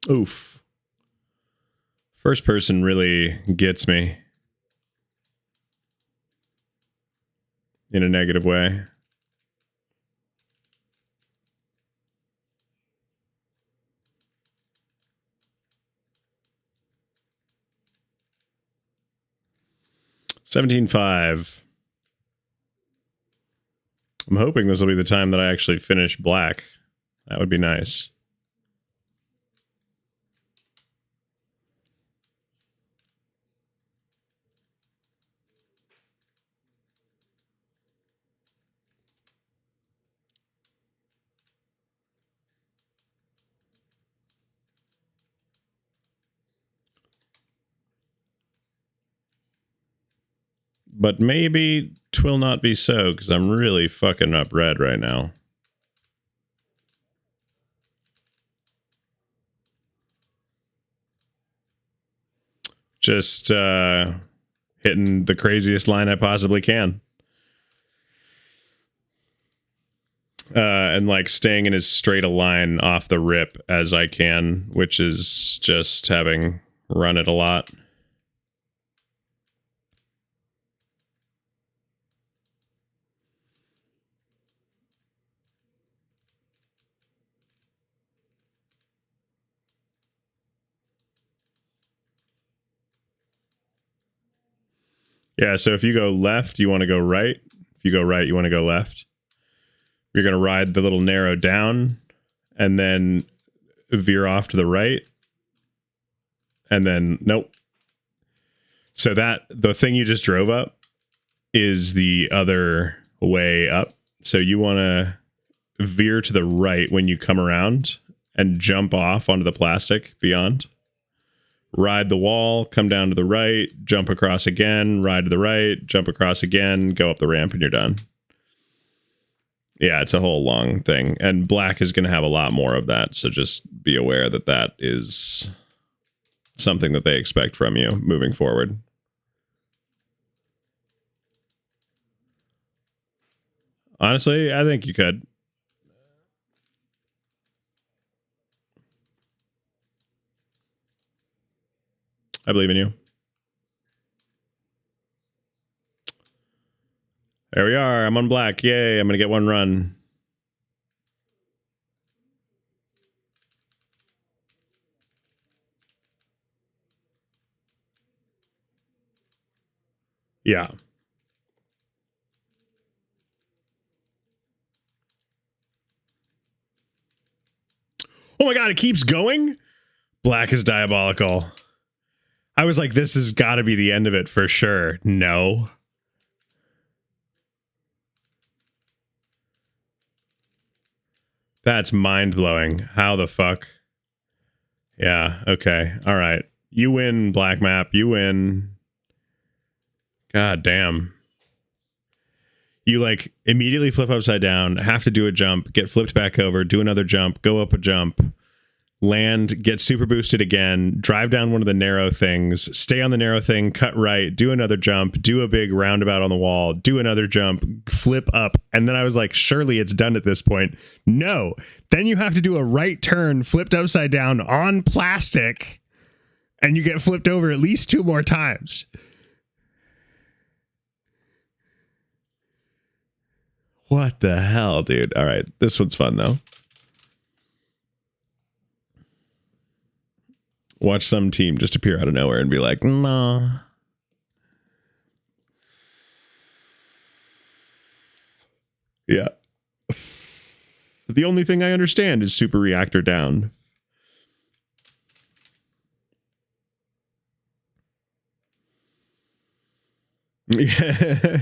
Oof. First person really gets me. In a negative way. $17.5. I'm hoping this will be the time that I actually finish black. That would be nice. But maybe 'twill not be so, because I'm really fucking up red right now. Just hitting the craziest line I possibly can. And like staying in as straight a line off the rip as I can, which is just having run it a lot. Yeah, so if you go left, you want to go right. If you go right, you want to go left. You're going to ride the little narrow down and then veer off to the right. And then, nope. So that, the thing you just drove up is the other way up. So you want to veer to the right when you come around and jump off onto the plastic beyond. Ride the wall, come down to the right, jump across again, ride to the right, jump across again, go up the ramp, and you're done. Yeah, it's a whole long thing. And black is going to have a lot more of that. So just be aware that that is something that they expect from you moving forward. Honestly, I think you could. I believe in you. There we are. I'm on black. Yay, I'm going to get one run. Yeah. Oh my god, it keeps going? Black is diabolical. I was like, this has got to be the end of it for sure. No. That's mind-blowing. How the fuck? Yeah, okay. All right. You win, black map. You win. God damn. You like immediately flip upside down, have to do a jump, get flipped back over, do another jump, go up a jump, land, get super boosted again, drive down one of the narrow things, stay on the narrow thing, cut right, do another jump, do a big roundabout on the wall, do another jump, flip up. And then I was like, surely it's done at this point. No. Then you have to do a right turn, flipped upside down on plastic, and you get flipped over at least 2 more times. What the hell, dude? All right. This one's fun, though. Watch some team just appear out of nowhere and be like, nah. Yeah. The only thing I understand is super reactor down. Yeah.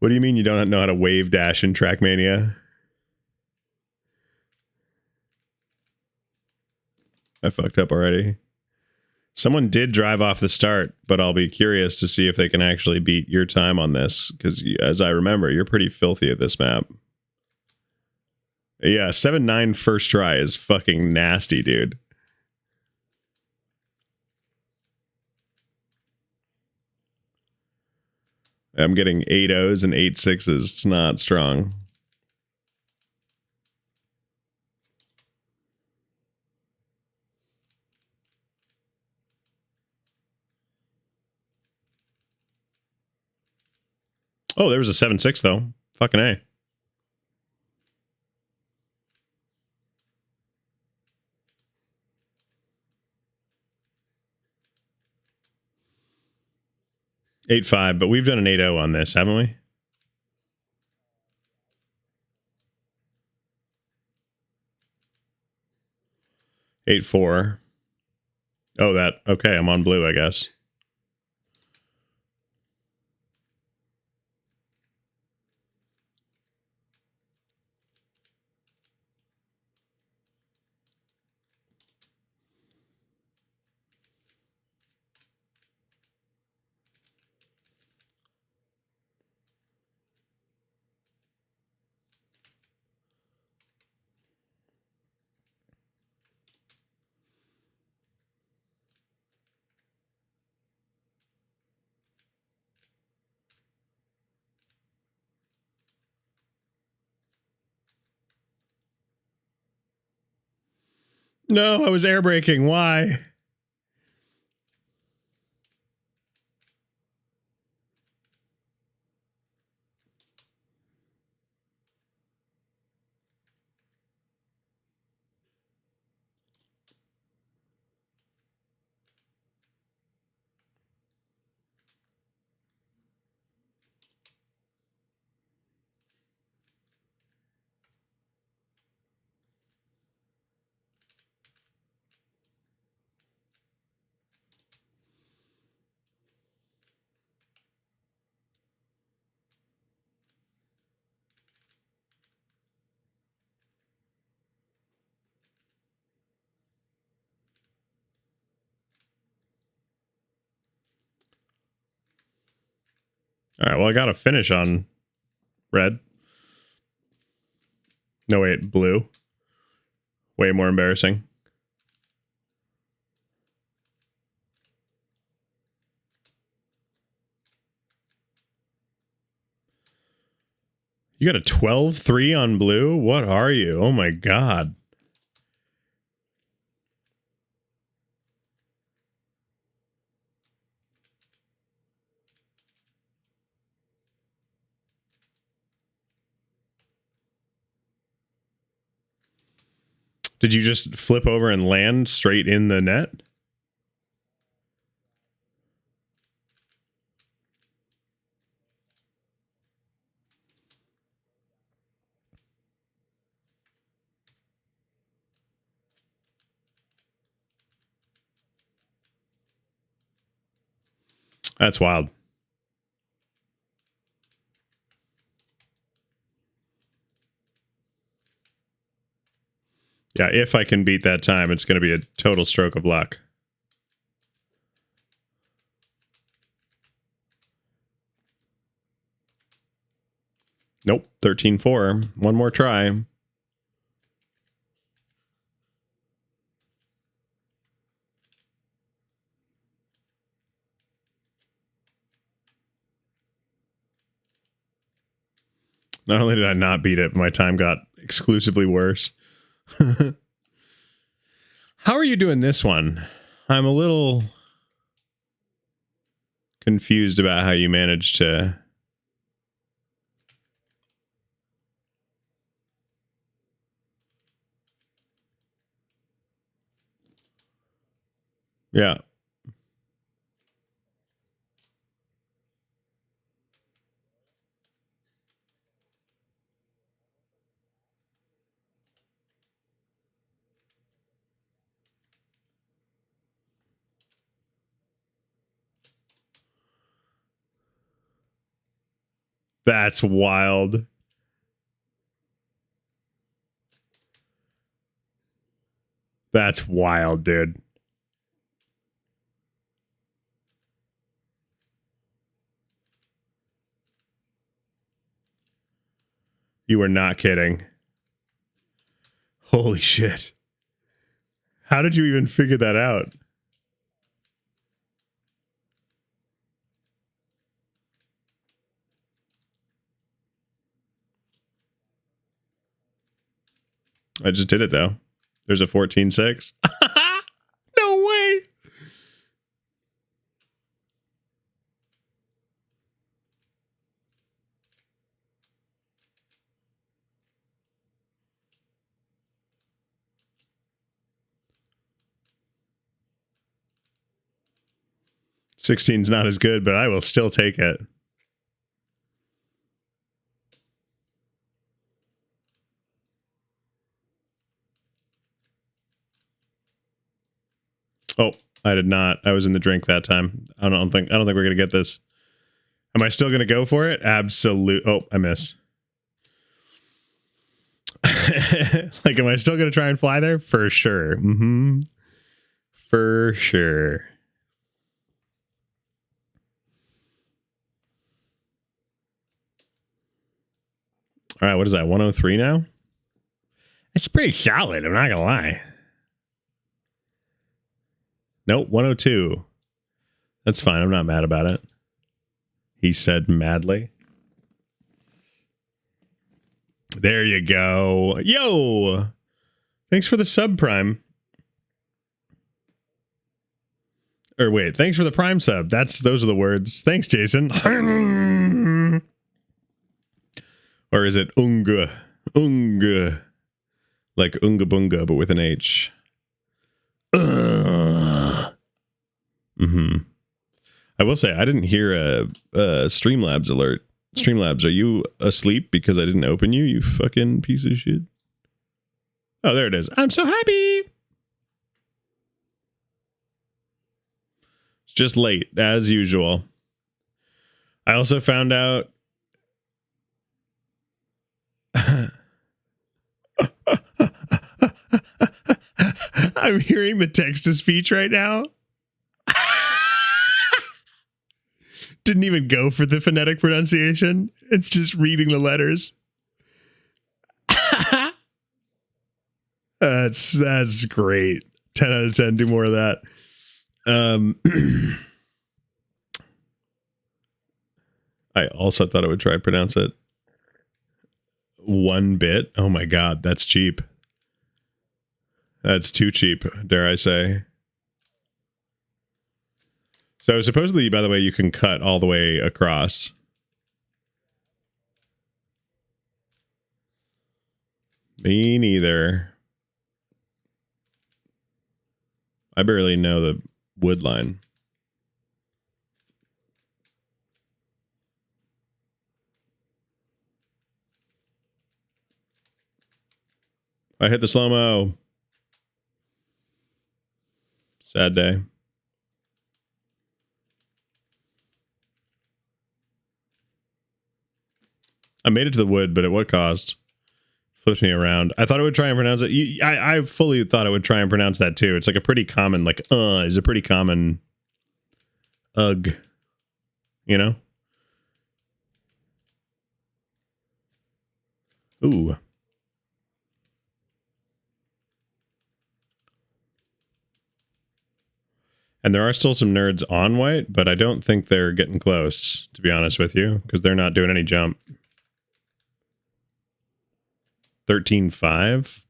What do you mean you don't know how to wave dash in Trackmania? I fucked up already. Someone did drive off the start, but I'll be curious to see if they can actually beat your time on this, because as I remember, you're pretty filthy at this map. Yeah, 7-9 first try is fucking nasty, dude. I'm getting 8 O's and 8 6s. It's not strong. Oh, there was a 7-6 though. Fucking A. Eight five, but we've done an 8-0 on this, haven't we? Eight four. Oh, that okay. I'm on blue, I guess. No, I was air braking. Why? All right, well, I got a finish on red. No, wait, blue. Way more embarrassing. You got a 12-3 on blue? What are you? Oh my god. Did you just flip over and land straight in the net? That's wild. Yeah, if I can beat that time, it's going to be a total stroke of luck. Nope, 13-4. One more try. Not only did I not beat it, my time got exclusively worse. How are you doing this one? I'm a little confused about how you managed to... Yeah. That's wild. That's wild, dude. You were not kidding. Holy shit. How did you even figure that out? I just did it though. There's a 14-6. No way. $16's not as good, but I will still take it. Oh, I did not. I was in the drink that time. I don't think we're gonna get this. Am I still gonna go for it? Absolute. Oh, I missed. Like, am I still gonna try and fly there? For sure. Mm-hmm. For sure. All right, what is that? 103 now? It's pretty solid, I'm not gonna lie. Nope, 102. That's fine. I'm not mad about it. He said madly. There you go. Yo! Thanks for the sub prime. Or wait, thanks for the prime sub. Those are the words. Thanks, Jason. Or is it unga? Unga. Like unga bunga, but with an H. Mm-hmm. I will say, I didn't hear a Streamlabs alert. Streamlabs, are you asleep because I didn't open you, you fucking piece of shit? Oh, there it is. I'm so happy. It's just late, as usual. I also found out... I'm hearing the text-to-speech right now. Didn't even go for the phonetic pronunciation. It's just reading the letters. That's great. 10 out of 10. Do more of that. I also thought I would try and pronounce it. 1 bit. Oh my god, that's cheap. That's too cheap, dare I say. So supposedly, by the way, you can cut all the way across. Me neither. I barely know the wood line. I hit the slow-mo. Sad day. I made it to the wood, but at what cost? Flipped me around. I thought it would try and pronounce it. I fully thought it would try and pronounce that too. It's like a pretty common, like, is a pretty common ugh. You know? Ooh. And there are still some nerds on white, but I don't think they're getting close, to be honest with you, because they're not doing any jump. 13.5?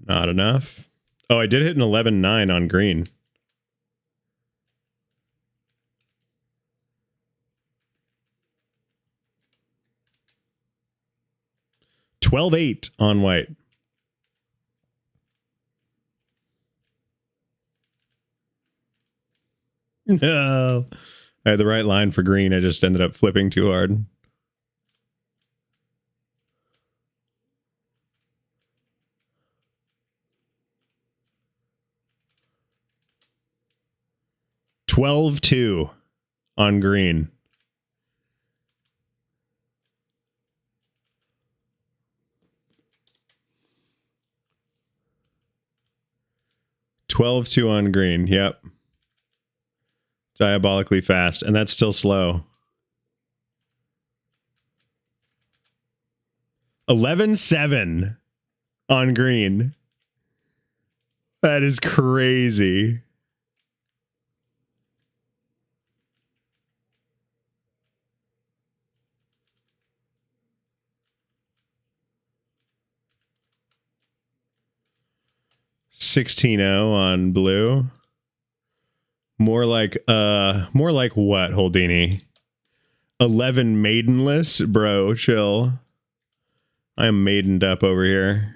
Not enough. Oh, I did hit an 11.9 on green. $12.8 on white. No. I had the right line for green. I just ended up flipping too hard. $12.2 on green. $12.2 on green. Yep. Diabolically fast. And that's still slow. 11.7 on green. That is crazy. 16-0 on blue. More like what, Holdini? 11 maidenless? Bro, chill. I am maidened up over here.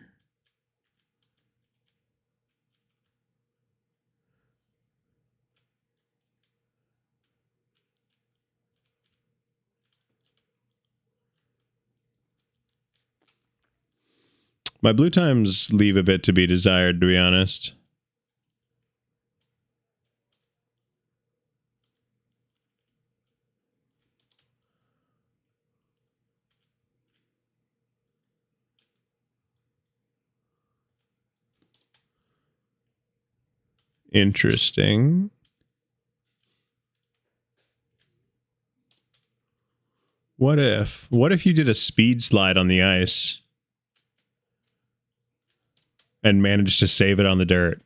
My blue times leave a bit to be desired, to be honest. Interesting. What if you did a speed slide on the ice and managed to save it on the dirt?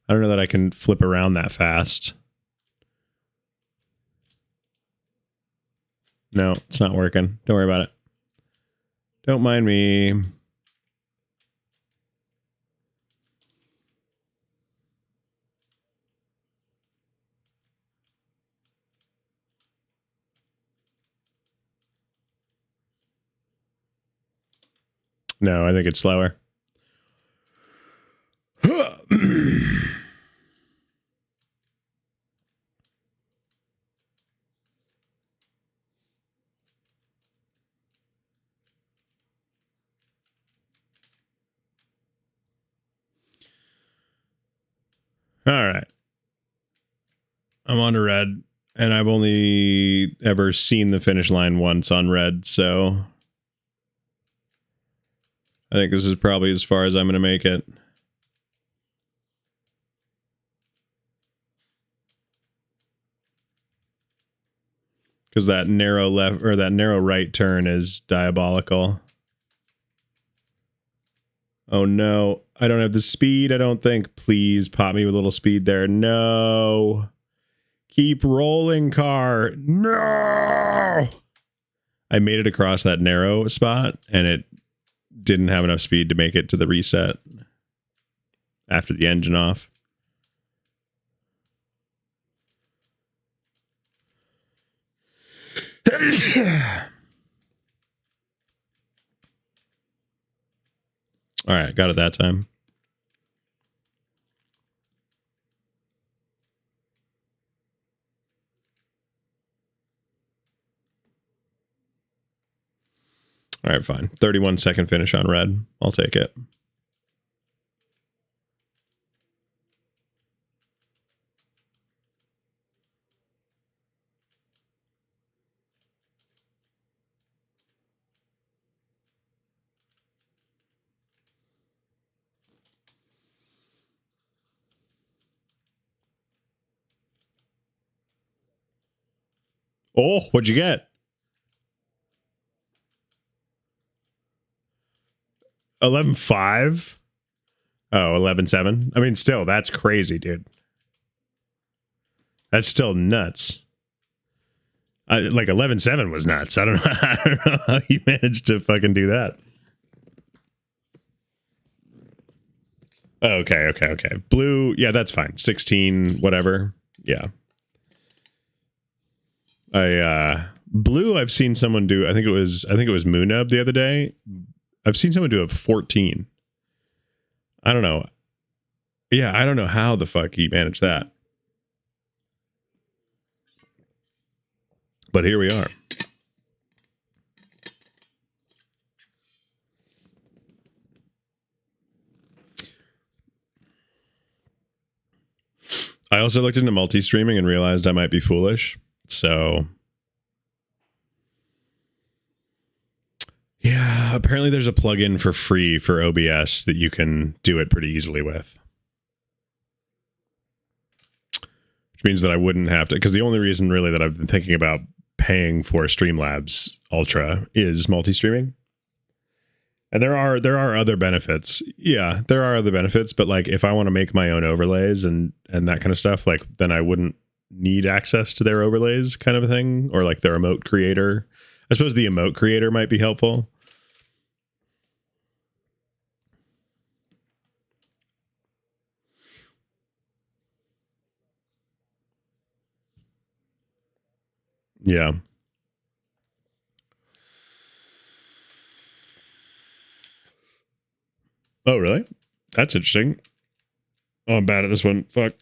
I don't know that I can flip around that fast. No, it's not working. Don't worry about it. Don't mind me. No, I think it's slower. All right. I'm on to red, and I've only ever seen the finish line once on red, so I think this is probably as far as I'm going to make it. Because that narrow left or that narrow right turn is diabolical. Oh no, I don't have the speed, I don't think. Please pop me with a little speed there. No. Keep rolling, car. No. I made it across that narrow spot and it didn't have enough speed to make it to the reset after the engine off. All right, got it that time. All right, fine. 31-second finish on red. I'll take it. Oh, what'd you get? 11.5? Oh, 11.7? I mean, still, that's crazy, dude. That's still nuts. Like 11.7 was nuts. I don't know how you managed to fucking do that. Okay. Blue, yeah, that's fine. 16, whatever. Yeah. Blue, I've seen someone do, I think it was Moonub the other day. I've seen someone do a 14. I don't know. Yeah, I don't know how the fuck he managed that. But here we are. I also looked into multi-streaming and realized I might be foolish. So yeah, apparently there's a plugin for free for OBS that you can do it pretty easily with. Which means that I wouldn't have to, because the only reason really that I've been thinking about paying for Streamlabs Ultra is multi-streaming. And there are other benefits. Yeah, there are other benefits, but like if I want to make my own overlays and that kind of stuff, like then I wouldn't need access to their overlays kind of a thing, or like their emote creator. I suppose the emote creator might be helpful. Yeah. Oh, really? That's interesting. Oh, I'm bad at this one. Fuck.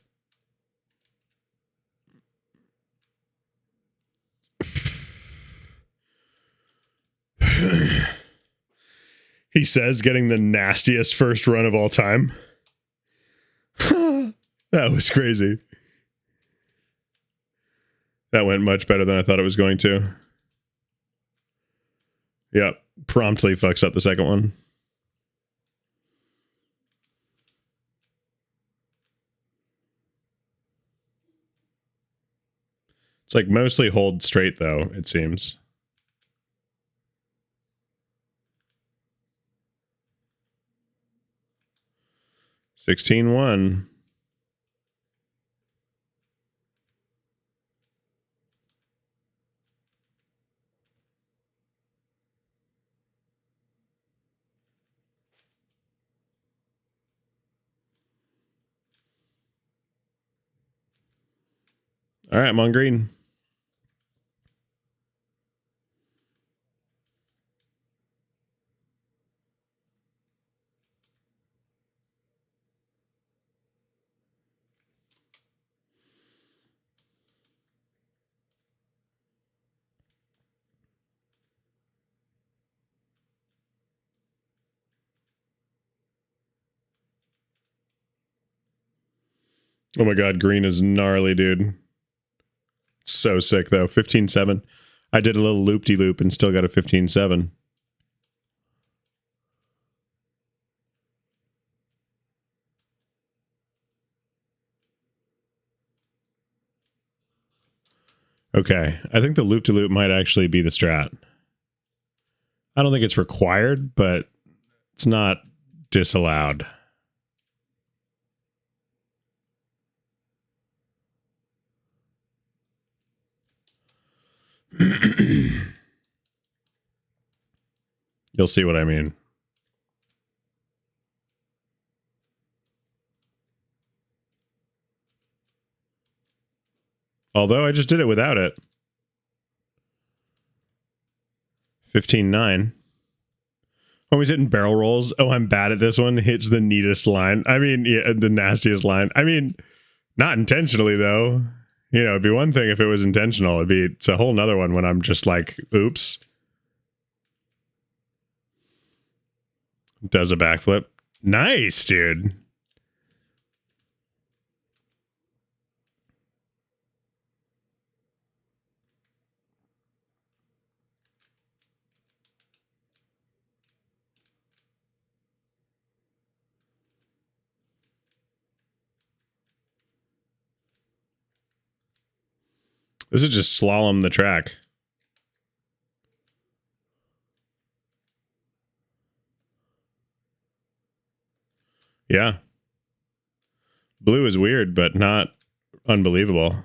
He says getting the nastiest first run of all time. That was crazy. That went much better than I thought it was going to. Yep. Promptly fucks up the second one. It's like mostly hold straight, though, it seems. $16-1. All right, I'm on green. Oh my god, green is gnarly, dude. So sick, though. 15-7. I did a little loop-de-loop and still got a 15-7. Okay, I think the loop-de-loop might actually be the strat. I don't think it's required, but it's not disallowed. You'll see what I mean. Although I just did it without it. 15-9. Homie's hitting barrel rolls. Oh, I'm bad at this one. Hits the neatest line. I mean, yeah, the nastiest line. I mean, not intentionally, though. You know, it'd be one thing if it was intentional. It's a whole nother one when I'm just like, oops. Does a backflip. Nice, dude. This is just slalom the track. Yeah. Blue is weird, but not unbelievable.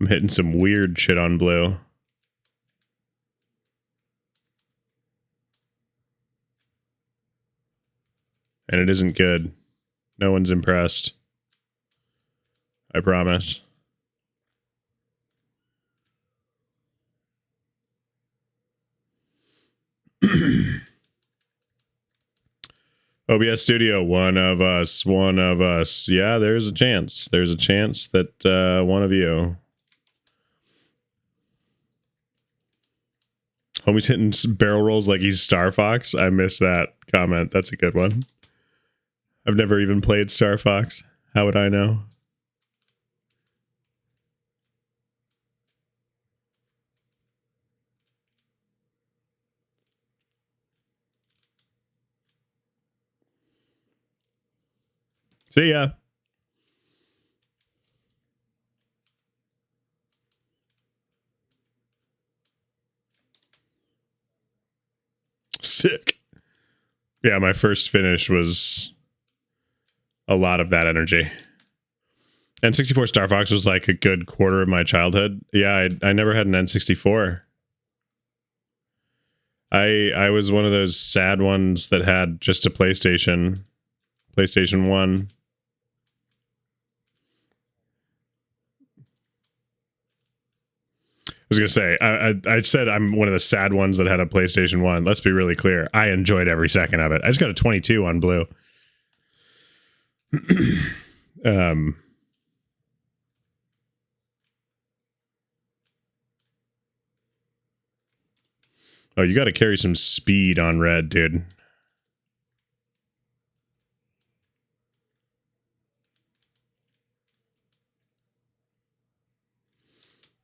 I'm hitting some weird shit on blue. And it isn't good. No one's impressed. I promise. OBS Studio, one of us. Yeah, there's a chance. There's a chance that one of you. Homie's hitting barrel rolls like he's Star Fox. I missed that comment. That's a good one. I've never even played Star Fox. How would I know? See ya. Sick. Yeah, my first finish was a lot of that energy. N64 Star Fox was like a good quarter of my childhood. Yeah, I never had an N64. I was one of those sad ones that had just a PlayStation 1. was gonna say, I said I'm one of the sad ones that had a PlayStation 1. Let's be really clear. I enjoyed every second of it. I just got a 22 on blue. Oh, you got to carry some speed on red, dude.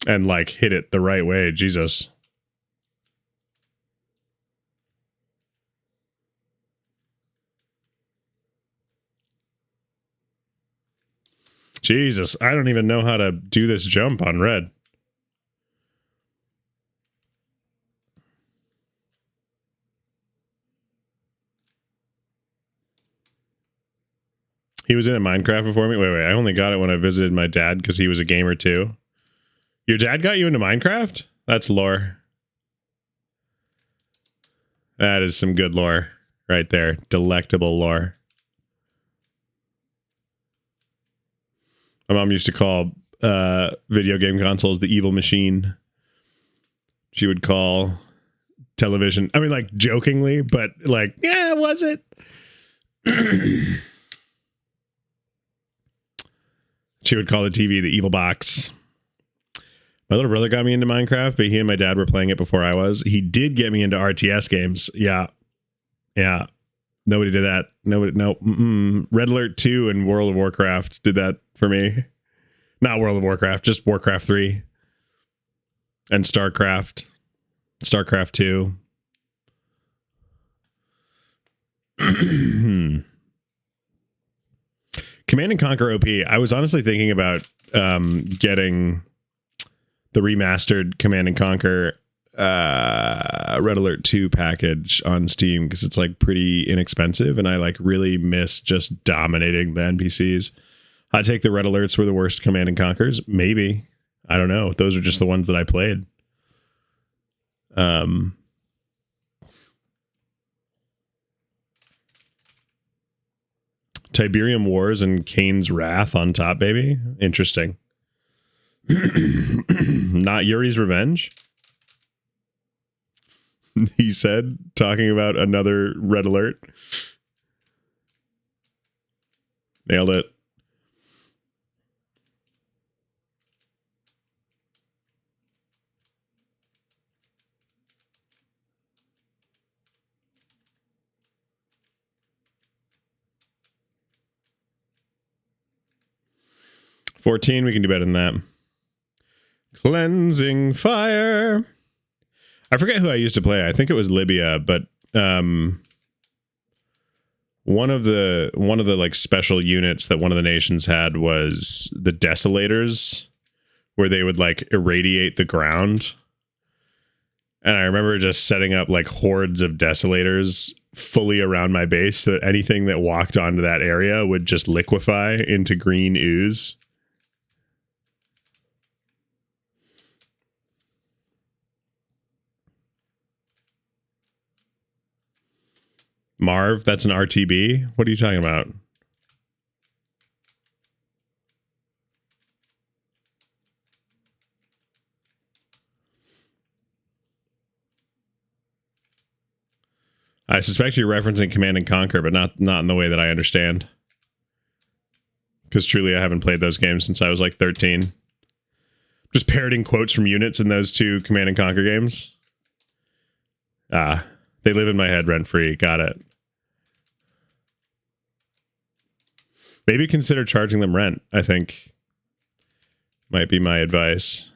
And like hit it the right way. Jesus. Jesus, I don't even know how to do this jump on red. He was in a Minecraft before me. Wait. I only got it when I visited my dad because he was a gamer too. Your dad got you into Minecraft? That's lore. That is some good lore right there. Delectable lore. My mom used to call video game consoles the evil machine. She would call television, I mean, like jokingly, but like, yeah, was it? She would call the TV the evil box. My little brother got me into Minecraft, but he and my dad were playing it before I was. He did get me into RTS games. Yeah. Nobody did that. Nobody. No. Red Alert 2 and World of Warcraft did that for me. Not World of Warcraft, just Warcraft 3 and StarCraft 2. Command and Conquer OP. I was honestly thinking about getting the remastered Command and Conquer Red Alert 2 package on Steam because it's like pretty inexpensive and I like really miss just dominating the NPCs. I take the Red Alerts were the worst Command and Conquers. Maybe. I don't know. Those are just the ones that I played. Tiberium Wars and Kane's Wrath on top, baby. Interesting. Not Yuri's Revenge. He said, talking about another Red Alert. Nailed it. $14, we can do better than that. Cleansing Fire. I forget who I used to play. I think it was Libya, but one of the like special units that one of the nations had was the Desolators, where they would like irradiate the ground. And I remember just setting up like hordes of Desolators fully around my base so that anything that walked onto that area would just liquefy into green ooze. Marv, that's an RTB? What are you talking about? I suspect you're referencing Command and Conquer, but not in the way that I understand. Because truly, I haven't played those games since I was like 13. Just parroting quotes from units in those two Command and Conquer games. They live in my head rent-free. Got it. Maybe consider charging them rent, I think. Might be my advice.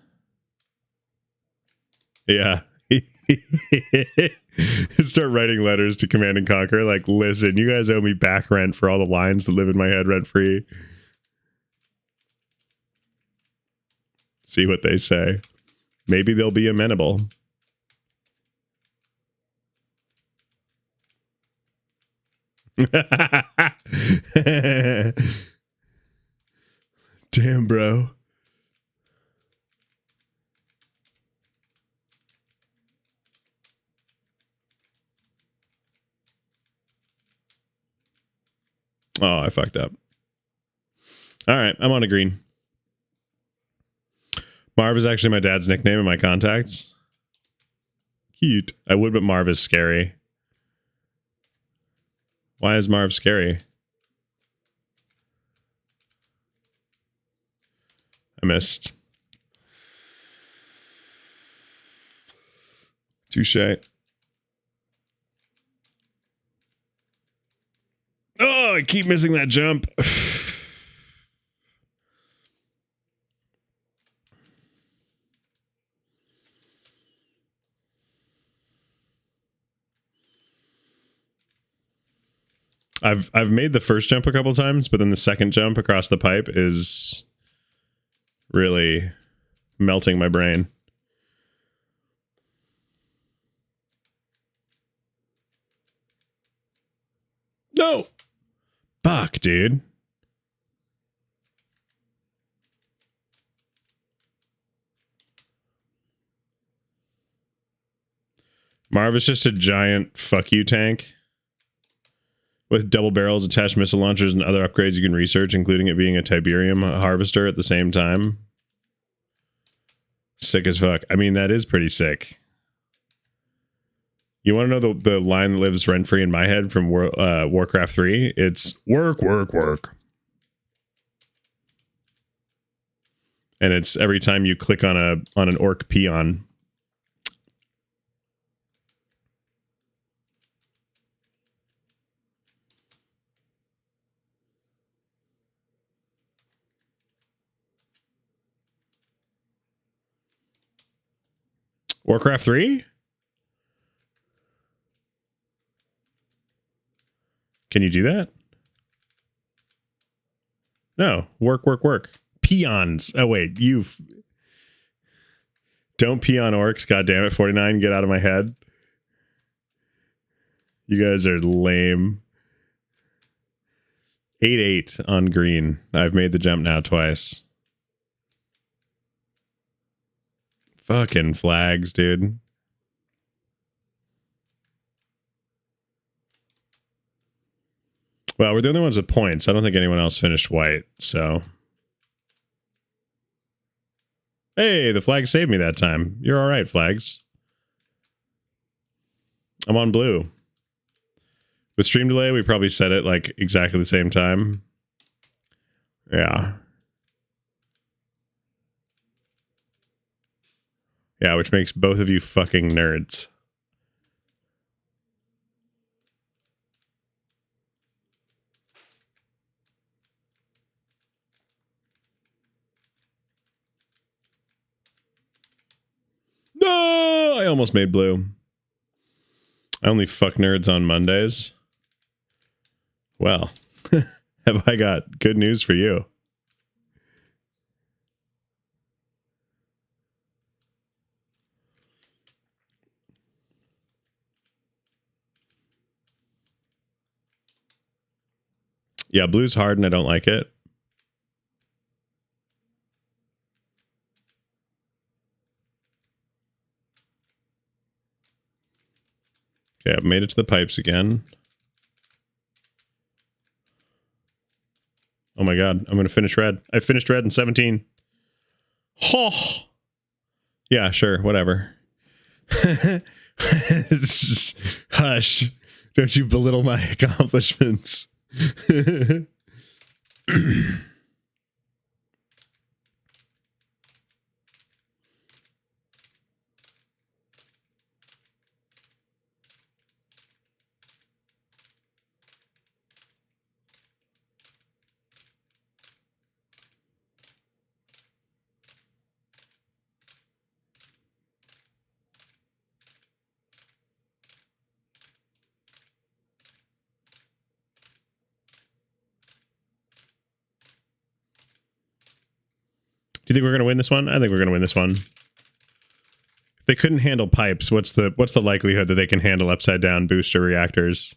Yeah. Start writing letters to Command and Conquer like, listen, you guys owe me back rent for all the lines that live in my head rent-free. See what they say. Maybe they'll be amenable. Damn, bro. Oh, I fucked up. All right, I'm on a green. Marv is actually my dad's nickname in my contacts. Cute. I would, but Marv is scary. Why is Marv scary? I missed. Touche. Oh, I keep missing that jump. I've made the first jump a couple times, but then the second jump across the pipe is really melting my brain. No! Fuck, dude. Marv is just a giant fuck you tank with double barrels, attached missile launchers, and other upgrades you can research, including it being a Tiberium harvester at the same time. Sick as fuck. I mean, that is pretty sick. You want to know the line that lives rent-free in my head from Warcraft 3? It's work, work, work. And it's every time you click on an orc peon. Warcraft 3? Can you do that? No. Work, work, work. Peons. Oh, wait. You don't pee on orcs. God damn it, 49. Get out of my head. You guys are lame. 8-8 on green. I've made the jump now twice. Fucking flags, dude. Well, we're the only ones with points. I don't think anyone else finished white, so. Hey, the flag saved me that time. You're all right, flags. I'm on blue. With stream delay, we probably set it like exactly the same time. Yeah. Yeah, which makes both of you fucking nerds. No! I almost made blue. I only fuck nerds on Mondays. Well, have I got good news for you? Yeah, blue's hard and I don't like it. Okay, I've made it to the pipes again. Oh my god, I'm going to finish red. I finished red in 17. Oh. Yeah, sure, whatever. Hush. Don't you belittle my accomplishments. Do you think we're going to win this one? I think we're going to win this one. If they couldn't handle pipes, what's the likelihood that they can handle upside down booster reactors?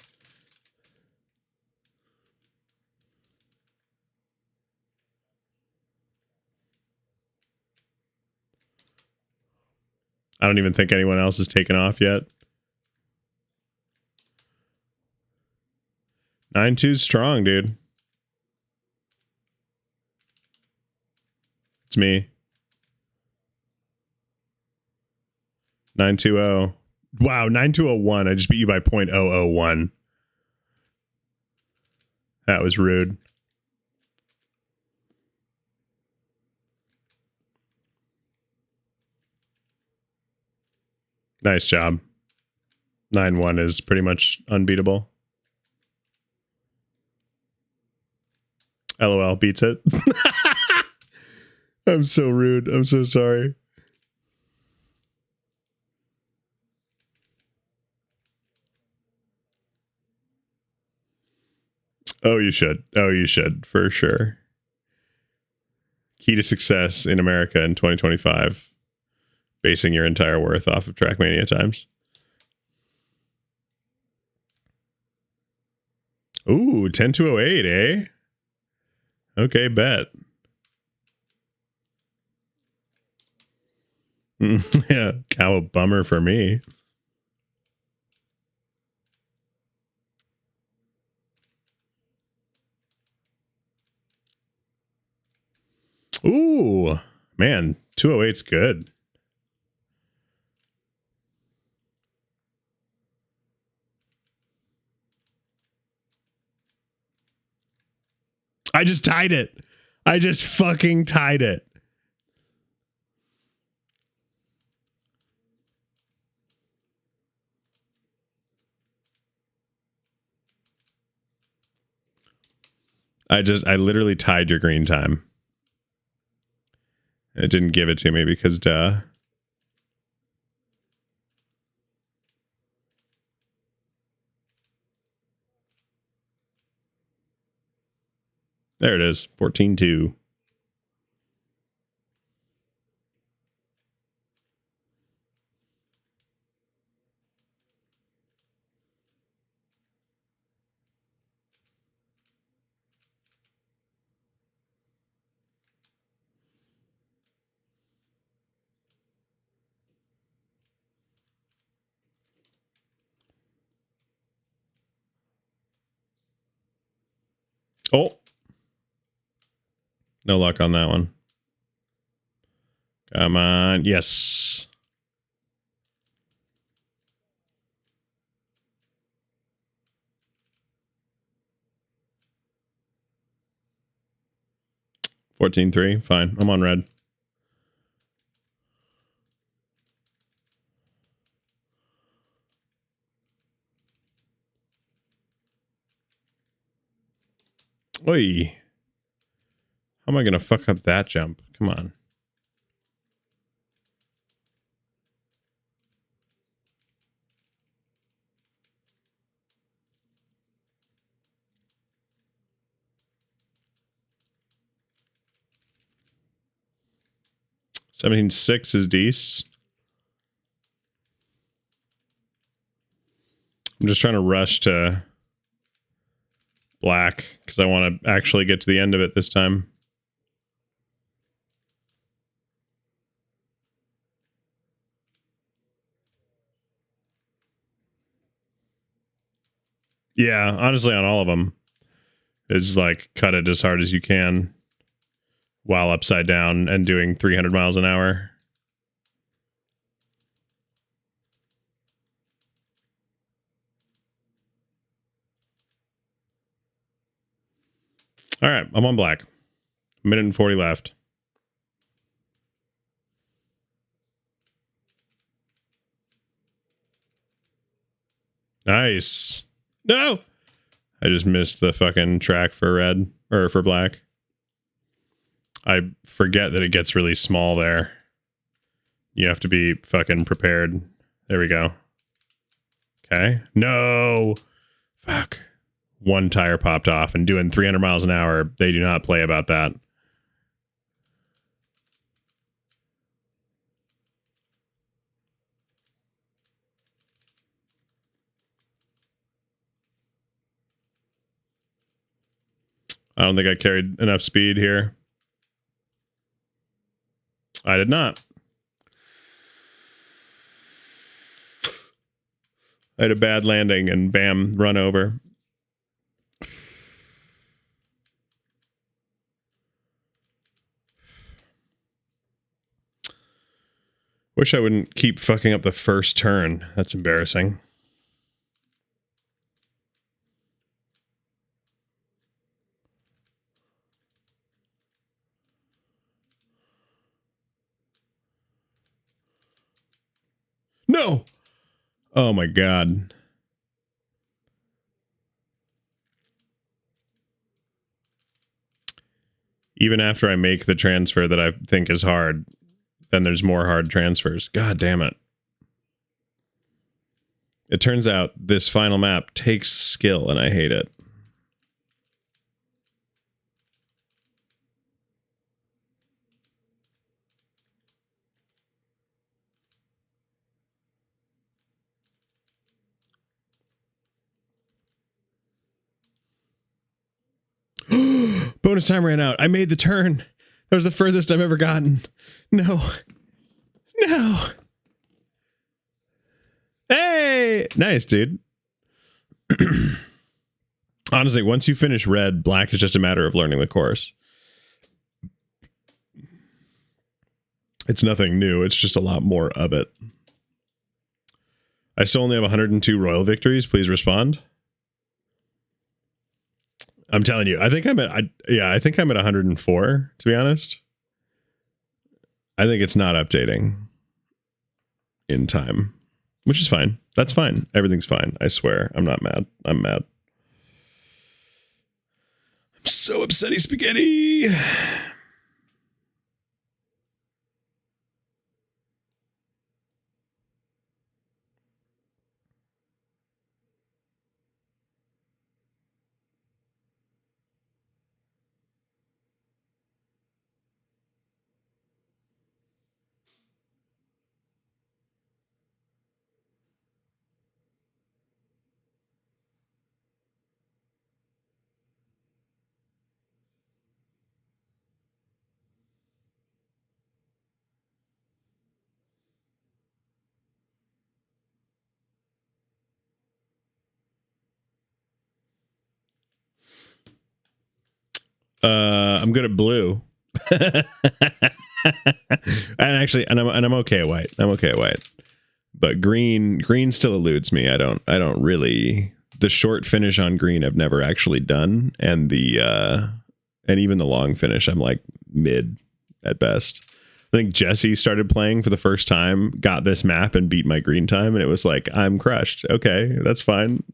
I don't even think anyone else has taken off yet. 9-2's strong, dude. It's me. 920. Wow, 9201. I just beat you by 0.001. That was rude. Nice job. 9-1 is pretty much unbeatable. LOL beats it. I'm so rude. I'm so sorry. Oh, you should. Oh, you should, for sure. Key to success in America in 2025. Basing your entire worth off of Trackmania times. Ooh, 10208, eh? Okay, bet. Yeah, cow a bummer for me. Ooh, man, 208's good. I just tied it. I just fucking tied it. I literally tied your green time. It didn't give it to me because duh. There it is. 14-2. Oh. No luck on that one. Come on. Yes. $14-3. Fine. I'm on red. Oi. How am I going to fuck up that jump? Come on. $17-6 is decent. I'm just trying to rush to black because I want to actually get to the end of it this time. Yeah, honestly, on all of them, it's like cut it as hard as you can while upside down and doing 300 miles an hour. All right, I'm on black. Minute and 40 left. Nice. No! I just missed the fucking track for red, or for black. I forget that it gets really small there. You have to be fucking prepared. There we go. Okay. No! Fuck. One tire popped off, and doing 300 miles an hour, they do not play about that. I don't think I carried enough speed here. I did not. I had a bad landing and bam, run over. Wish I wouldn't keep fucking up the first turn. That's embarrassing. No! Oh my god. Even after I make the transfer that I think is hard, then there's more hard transfers. God damn it. It turns out this final map takes skill, and I hate it. Bonus time ran out. I made the turn. That was the furthest I've ever gotten. No. No. Hey! Nice, dude. Honestly, once you finish red, black is just a matter of learning the course. It's nothing new. It's just a lot more of it. I still only have 102 royal victories. Please respond. I'm telling you, I think I'm at 104, to be honest. I think it's not updating in time, which is fine. That's fine. Everything's fine. I swear. I'm not mad. I'm mad. I'm so upsetty spaghetti. I'm good at blue. And actually, and I'm okay at white. I'm okay at white. But green still eludes me. I don't really, the short finish on green I've never actually done, and the and even the long finish I'm like mid at best. I think Jesse started playing for the first time, got this map and beat my green time, and it was like, I'm crushed. Okay, that's fine.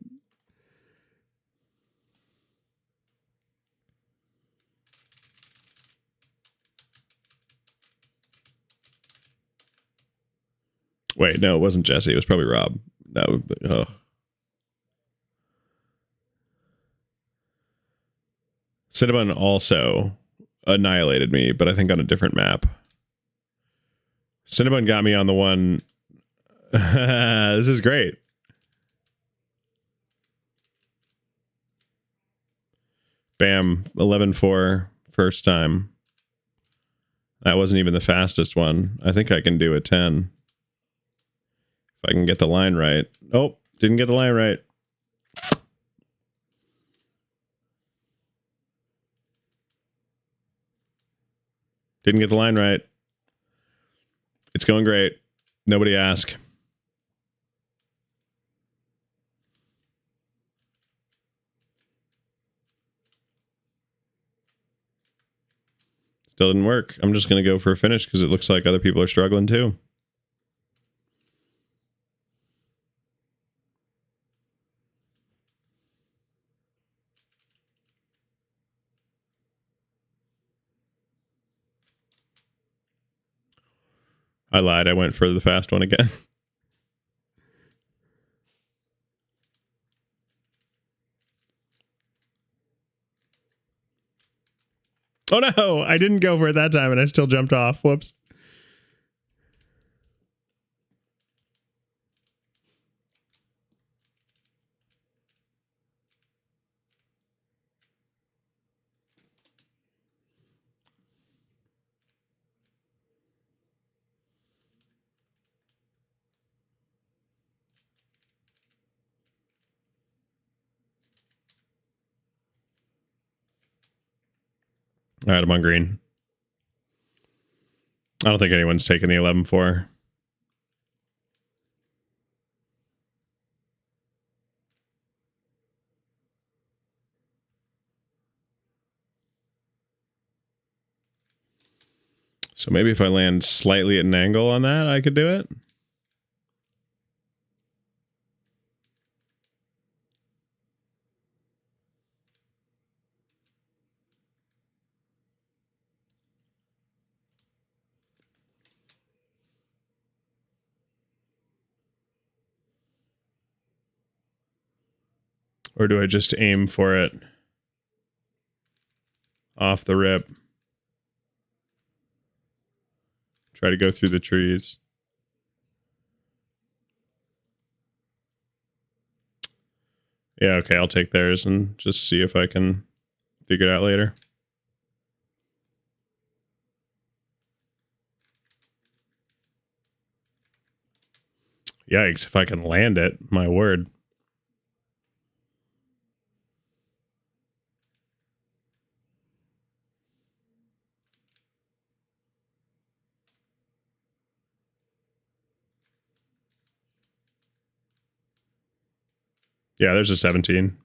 Wait, no, it wasn't Jesse. It was probably Rob. No, oh. Cinnabon also annihilated me, but I think on a different map. Cinnabon got me on the one. This is great. Bam, 11-4 first time. That wasn't even the fastest one. I think I can do a 10. If I can get the line right. Oh, didn't get the line right. Didn't get the line right. It's going great. Nobody ask. Still didn't work. I'm just going to go for a finish because it looks like other people are struggling too. I lied. I went for the fast one again. Oh no, I didn't go for it that time and I still jumped off. Whoops. All right, I'm on green. I don't think anyone's taking the 11-4. So maybe if I land slightly at an angle on that, I could do it. Or do I just aim for it off the rip? Try to go through the trees. Yeah, okay, I'll take theirs and just see if I can figure it out later. Yikes, if I can land it, my word. Yeah, there's a 17.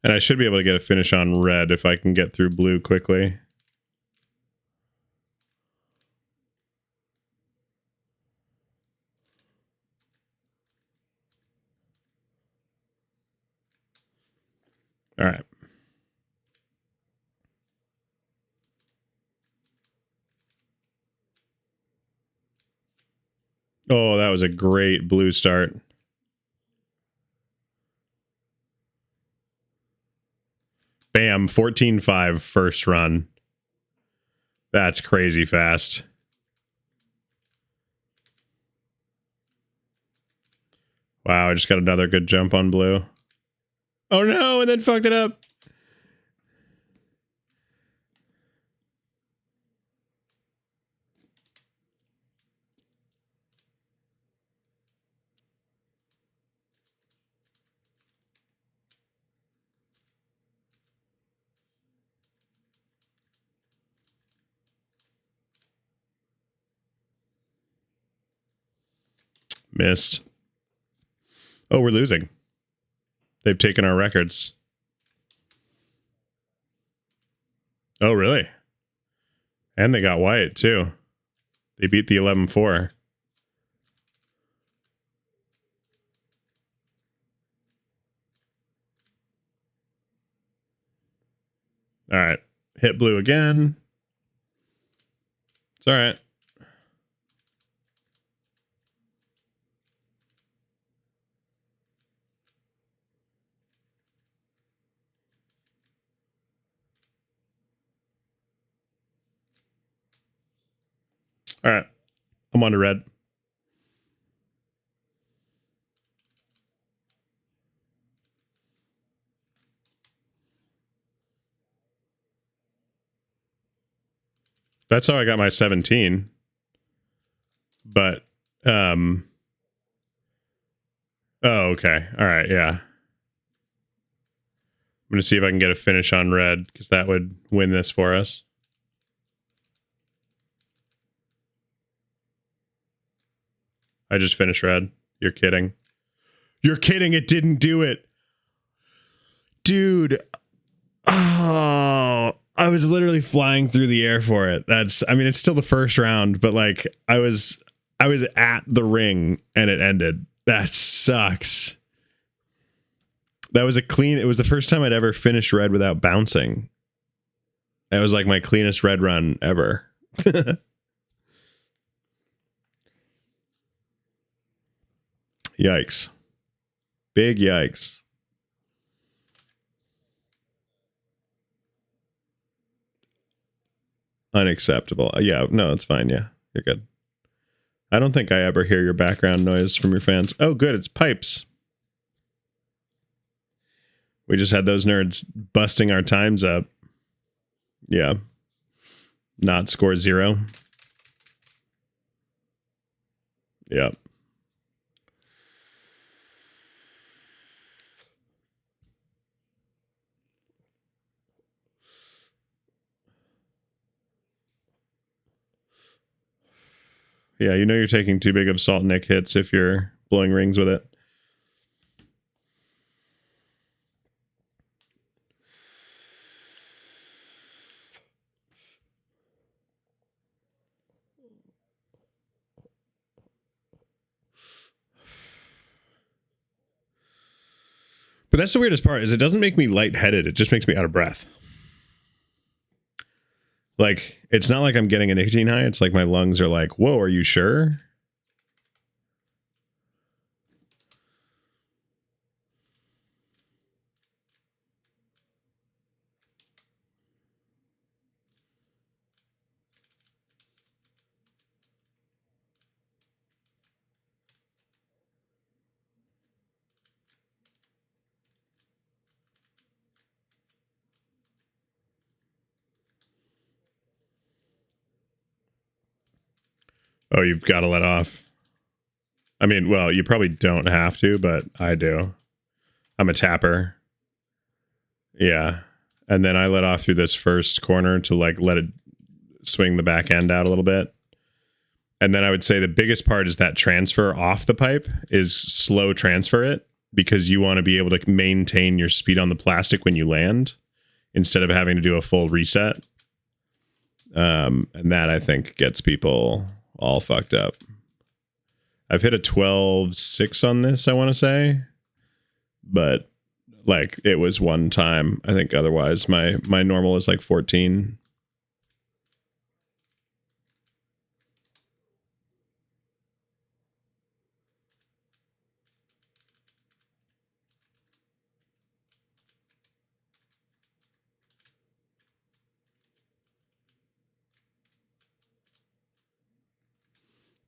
And I should be able to get a finish on red if I can get through blue quickly. All right. Oh, that was a great blue start. Bam, 14-5 first run. That's crazy fast. Wow, I just got another good jump on blue. Oh no, and then fucked it up. Missed. Oh, we're losing. They've taken our records. Oh, really? And they got white, too. They beat the 11-4. All right. Hit blue again. It's all right. All right. I'm on to red. That's how I got my 17. But, oh, okay. All right, yeah. I'm going to see if I can get a finish on red, because that would win this for us. I just finished red. You're kidding. You're kidding. It didn't do it. Dude. Oh, I was literally flying through the air for it. I mean, it's still the first round, but like I was at the ring and it ended. That sucks. That was it was the first time I'd ever finished red without bouncing. That was like my cleanest red run ever. Yikes. Big yikes. Unacceptable. Yeah, no, it's fine. Yeah, you're good. I don't think I ever hear your background noise from your fans. Oh, good. It's pipes. We just had those nerds busting our times up. Yeah. Not score 0. Yeah. Yeah, you know you're taking too big of Salt Nick hits if you're blowing rings with it. But that's the weirdest part, is it doesn't make me lightheaded. It just makes me out of breath. Like, it's not like I'm getting a nicotine high. It's like my lungs are like, whoa, are you sure? Oh, you've got to let off. I mean, well, you probably don't have to, but I do. I'm a tapper. Yeah. And then I let off through this first corner to like let it swing the back end out a little bit. And then I would say the biggest part is that transfer off the pipe is slow transfer it, because you want to be able to maintain your speed on the plastic when you land instead of having to do a full reset. And that, I think, gets people all fucked up. I've hit a 12.6 on this, I want to say, but like it was one time. I think otherwise my normal is like 14.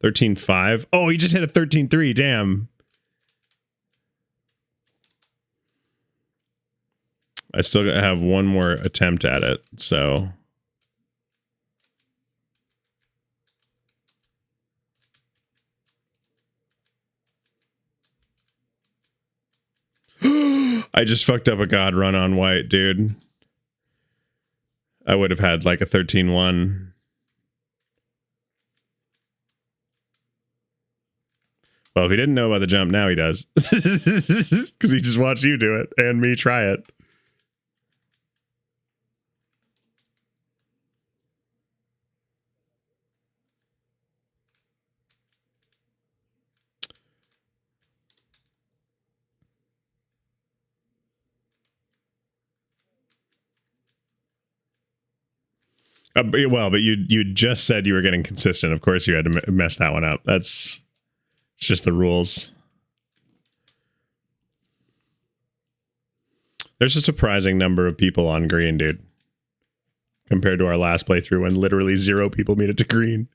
$13.5. Oh, he just hit a 13.3. Damn. I still have one more attempt at it, so I just fucked up a god run on white, dude. I would have had like a 13.1. Well, if he didn't know about the jump, now he does. Because he just watched you do it and me try it. But you just said you were getting consistent. Of course, you had to mess that one up. It's just the rules. There's a surprising number of people on green, dude, compared to our last playthrough when literally 0 people made it to green.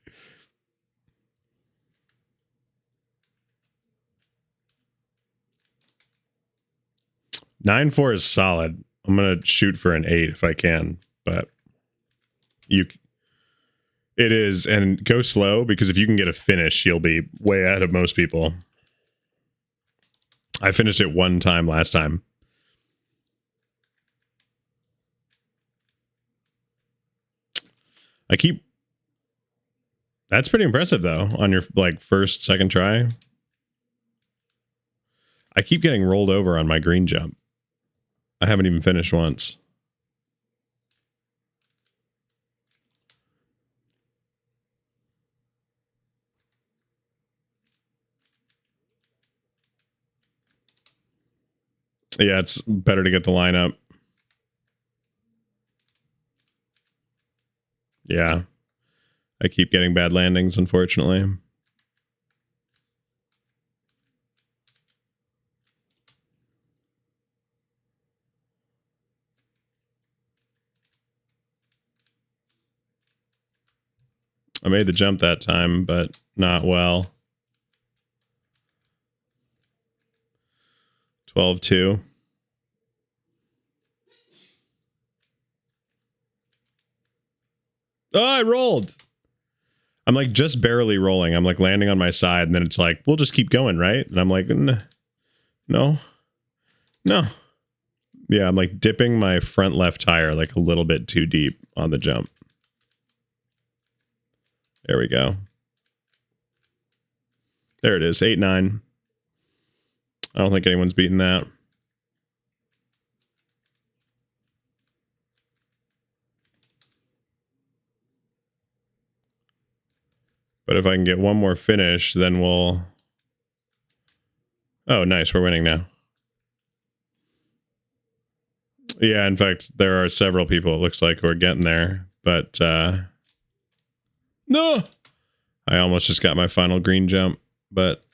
9.4 is solid. I'm gonna shoot for an 8 if I can, but it is, and go slow, because if you can get a finish, you'll be way ahead of most people. I finished it one time last time. That's pretty impressive though, on your like first, second try. I keep getting rolled over on my green jump. I haven't even finished once. Yeah, it's better to get the line up. Yeah. I keep getting bad landings, unfortunately. I made the jump that time, but not well. 12.2. Oh, I rolled. I'm like just barely rolling. I'm like landing on my side, and then it's like, we'll just keep going, right? And I'm like, no. Yeah, I'm like dipping my front left tire like a little bit too deep on the jump. There we go. There it is, 8-9. I don't think anyone's beaten that. But if I can get one more finish, then we'll... Oh, nice. We're winning now. Yeah, in fact, there are several people, it looks like, who are getting there. But, no! I almost just got my final green jump, but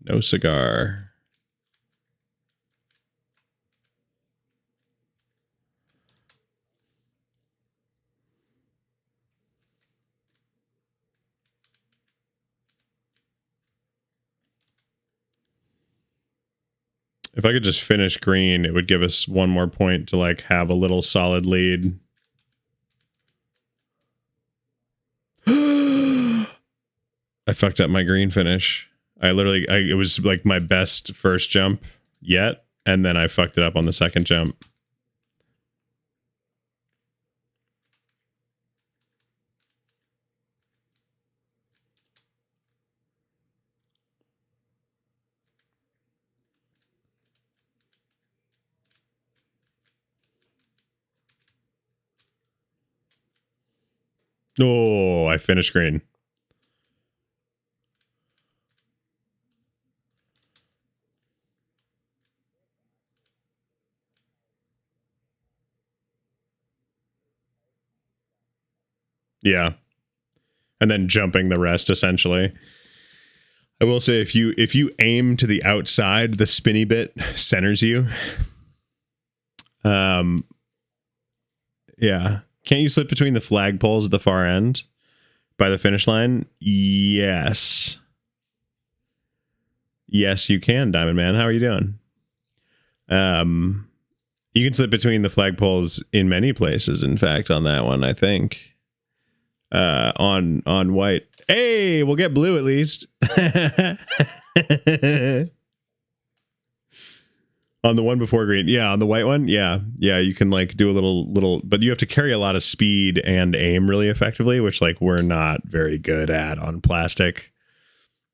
no cigar. If I could just finish green, it would give us one more point to like have a little solid lead. I fucked up my green finish. It was like my best first jump yet, and then I fucked it up on the second jump. Oh, I finished green. Yeah. And then jumping the rest, essentially. I will say, if you aim to the outside, the spinny bit centers you. Yeah. Can't you slip between the flagpoles at the far end by the finish line? Yes. Yes, you can, Diamond Man. How are you doing? You can slip between the flagpoles in many places, in fact, on that one, I think. On white. Hey, we'll get blue at least. On the one before green. Yeah, on the white one. Yeah. Yeah, you can like do a little, but you have to carry a lot of speed and aim really effectively, which like we're not very good at on plastic.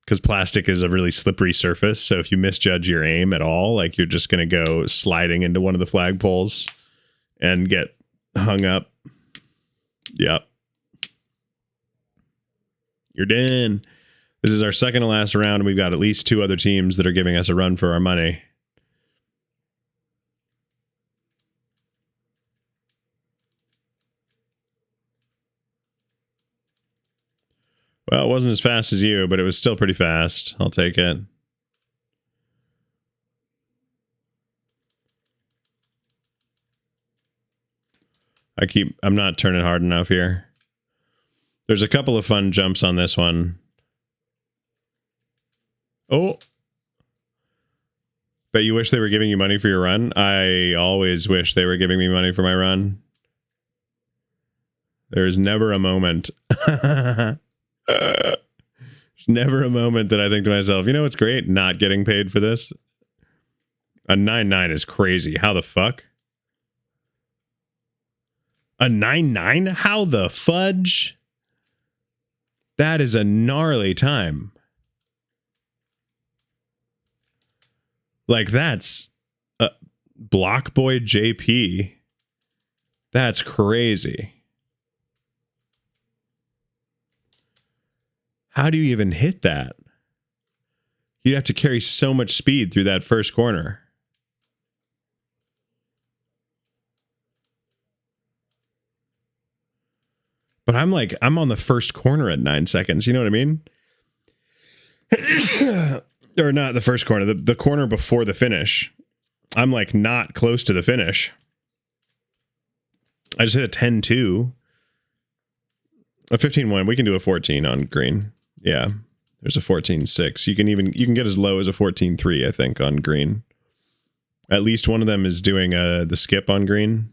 Because plastic is a really slippery surface. So if you misjudge your aim at all, like you're just going to go sliding into one of the flagpoles and get hung up. Yep. You're done. This is our second to last round, and we've got at least 2 other teams that are giving us a run for our money. Well, it wasn't as fast as you, but it was still pretty fast. I'll take it. I'm not turning hard enough here. There's a couple of fun jumps on this one. Oh. Bet you wish they were giving you money for your run? I always wish they were giving me money for my run. There's never a moment. There's never a moment that I think to myself, you know what's great? Not getting paid for this. A 9-9 is crazy. How the fuck? A 9-9? How the fudge? That is a gnarly time. Like, that's Block Boy JP. That's crazy. How do you even hit that? You'd have to carry so much speed through that first corner. But I'm on the first corner at 9 seconds. You know what I mean? Or not the first corner, the corner before the finish. I'm like not close to the finish. I just hit a 10-2. A 15-1. We can do a 14 on green. Yeah. There's a 14-6. You can get as low as a 14-3, I think, on green. At least one of them is doing the skip on green.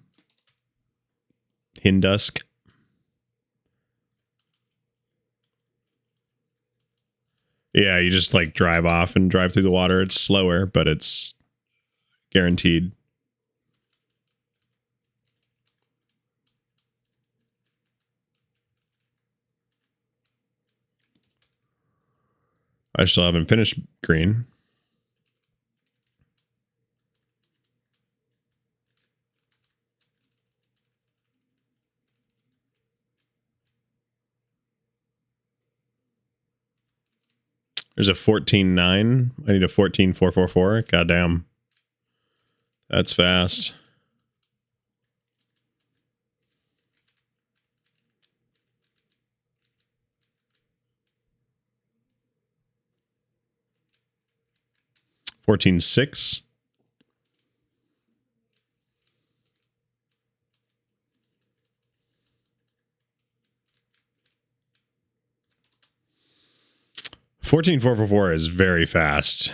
Hindusk. Yeah, you just like drive off and drive through the water. It's slower, but it's guaranteed. I still haven't finished green. There's a 14.9. I need a 14.444. Goddamn. That's fast. $14.6. $14.444 is very fast.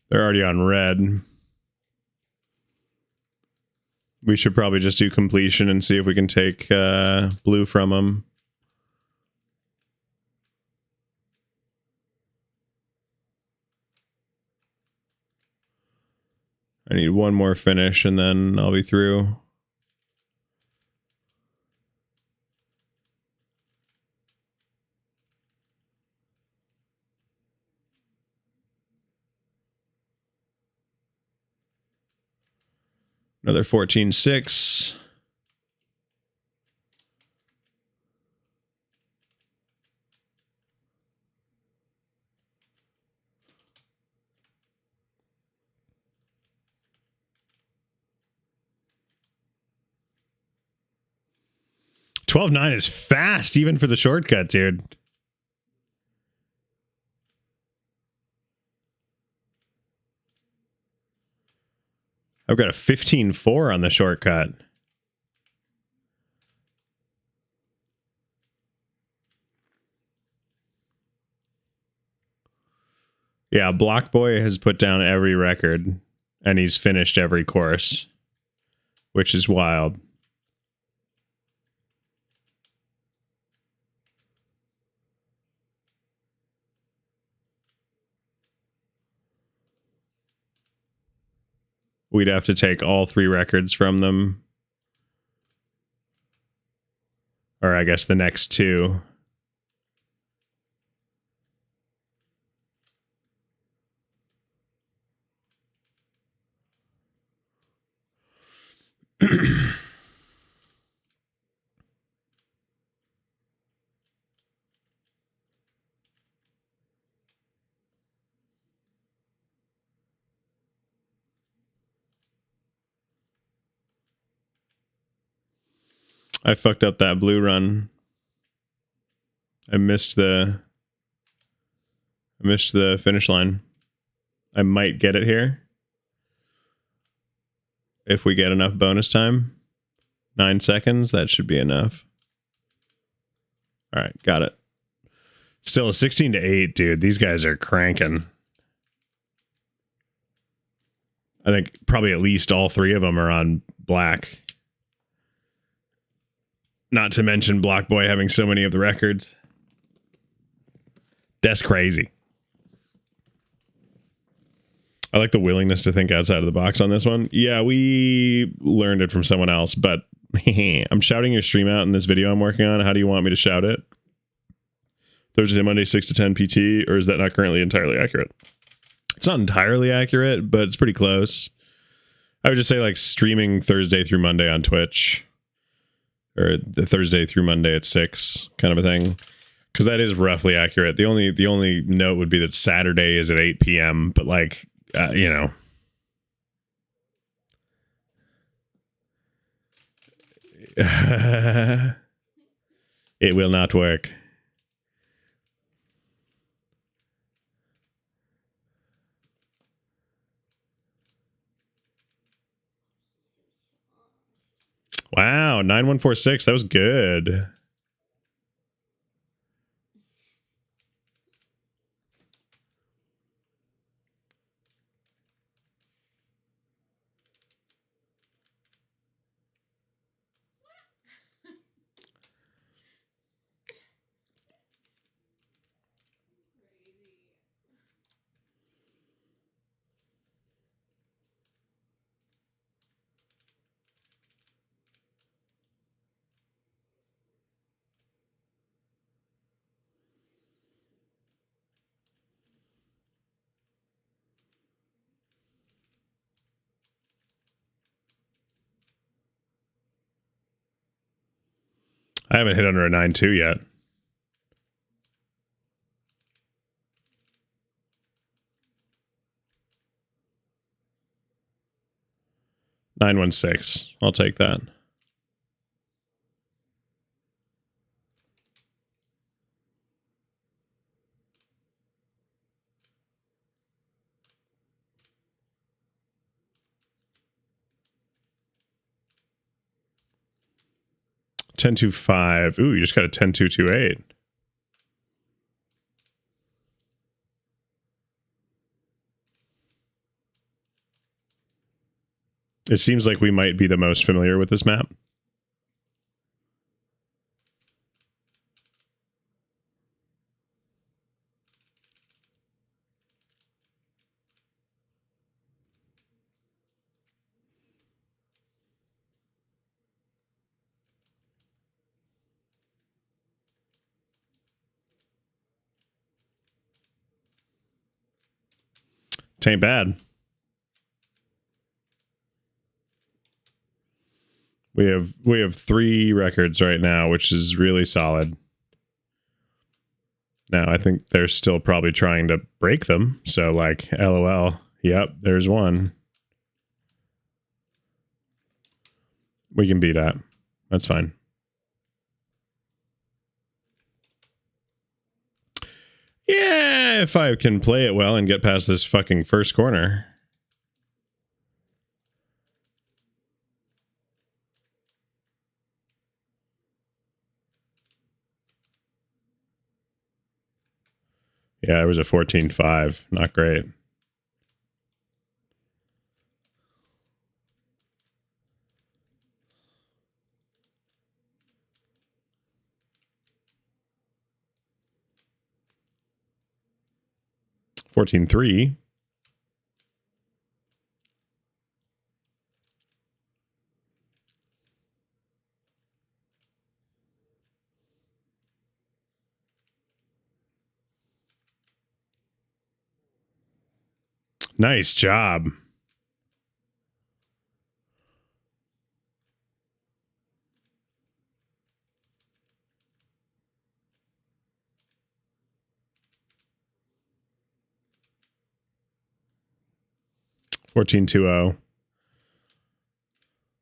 They're already on red. We should probably just do completion and see if we can take blue from them. I need one more finish and then I'll be through. Another 14.6. $12.9 is fast even for the shortcut, dude. I've got a 15.4 on the shortcut. Yeah, Block Boy has put down every record and he's finished every course, which is wild. We'd have to take all 3 records from them. Or I guess the next 2. I fucked up that blue run. I missed the finish line. I might get it here. If we get enough bonus time. 9 seconds, that should be enough. All right, got it. Still a 16-8, dude. These guys are cranking. I think probably at least all 3 of them are on black. Not to mention Block Boy having so many of the records. That's crazy. I like the willingness to think outside of the box on this one. Yeah, we learned it from someone else, but I'm shouting your stream out in this video I'm working on. How do you want me to shout it? Thursday, Monday, 6 to 10 PT, or is that not currently entirely accurate? It's not entirely accurate, but it's pretty close. I would just say like streaming Thursday through Monday on Twitch, or the Thursday through Monday at 6 kind of a thing, because that is roughly accurate. The only note would be that Saturday is at 8 p.m., but like, you know, It will not work. Wow, 9146. That was good. I haven't hit under a 9.2 yet. $916. I'll take that. $10.25. Ooh, you just got a $10.228. It seems like we might be the most familiar with this map. Tain't bad. We have 3 records right now, which is really solid. Now, I think they're still probably trying to break them. So, like, LOL. Yep, there's one. We can beat that. That's fine. Yeah, if I can play it well and get past this fucking first corner. Yeah, it was a 14.5. Not great. $14.3. Nice job. $14.20.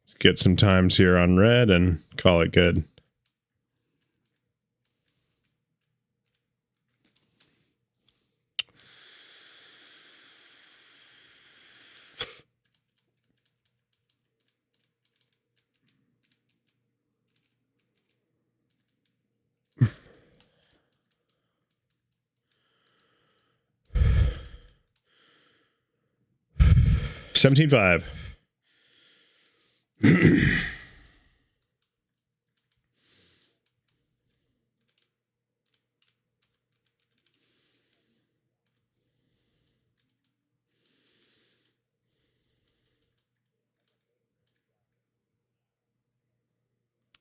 Let's get some times here on red and call it good. $17.5.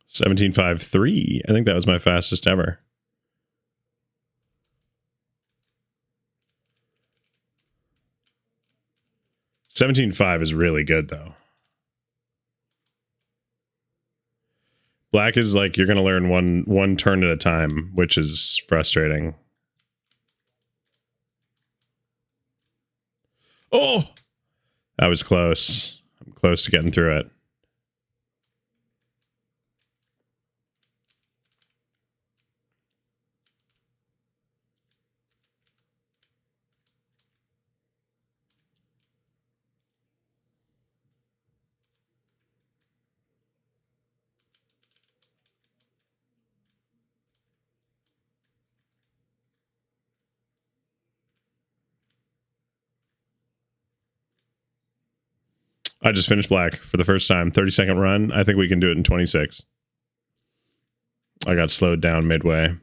$17.5.3. I think that was my fastest ever. $17.5 is really good though. Black is like you're gonna learn one turn at a time, which is frustrating. Oh, that was close. I'm close to getting through it. I just finished black for the first time. 30-second run. I think we can do it in 26. I got slowed down midway.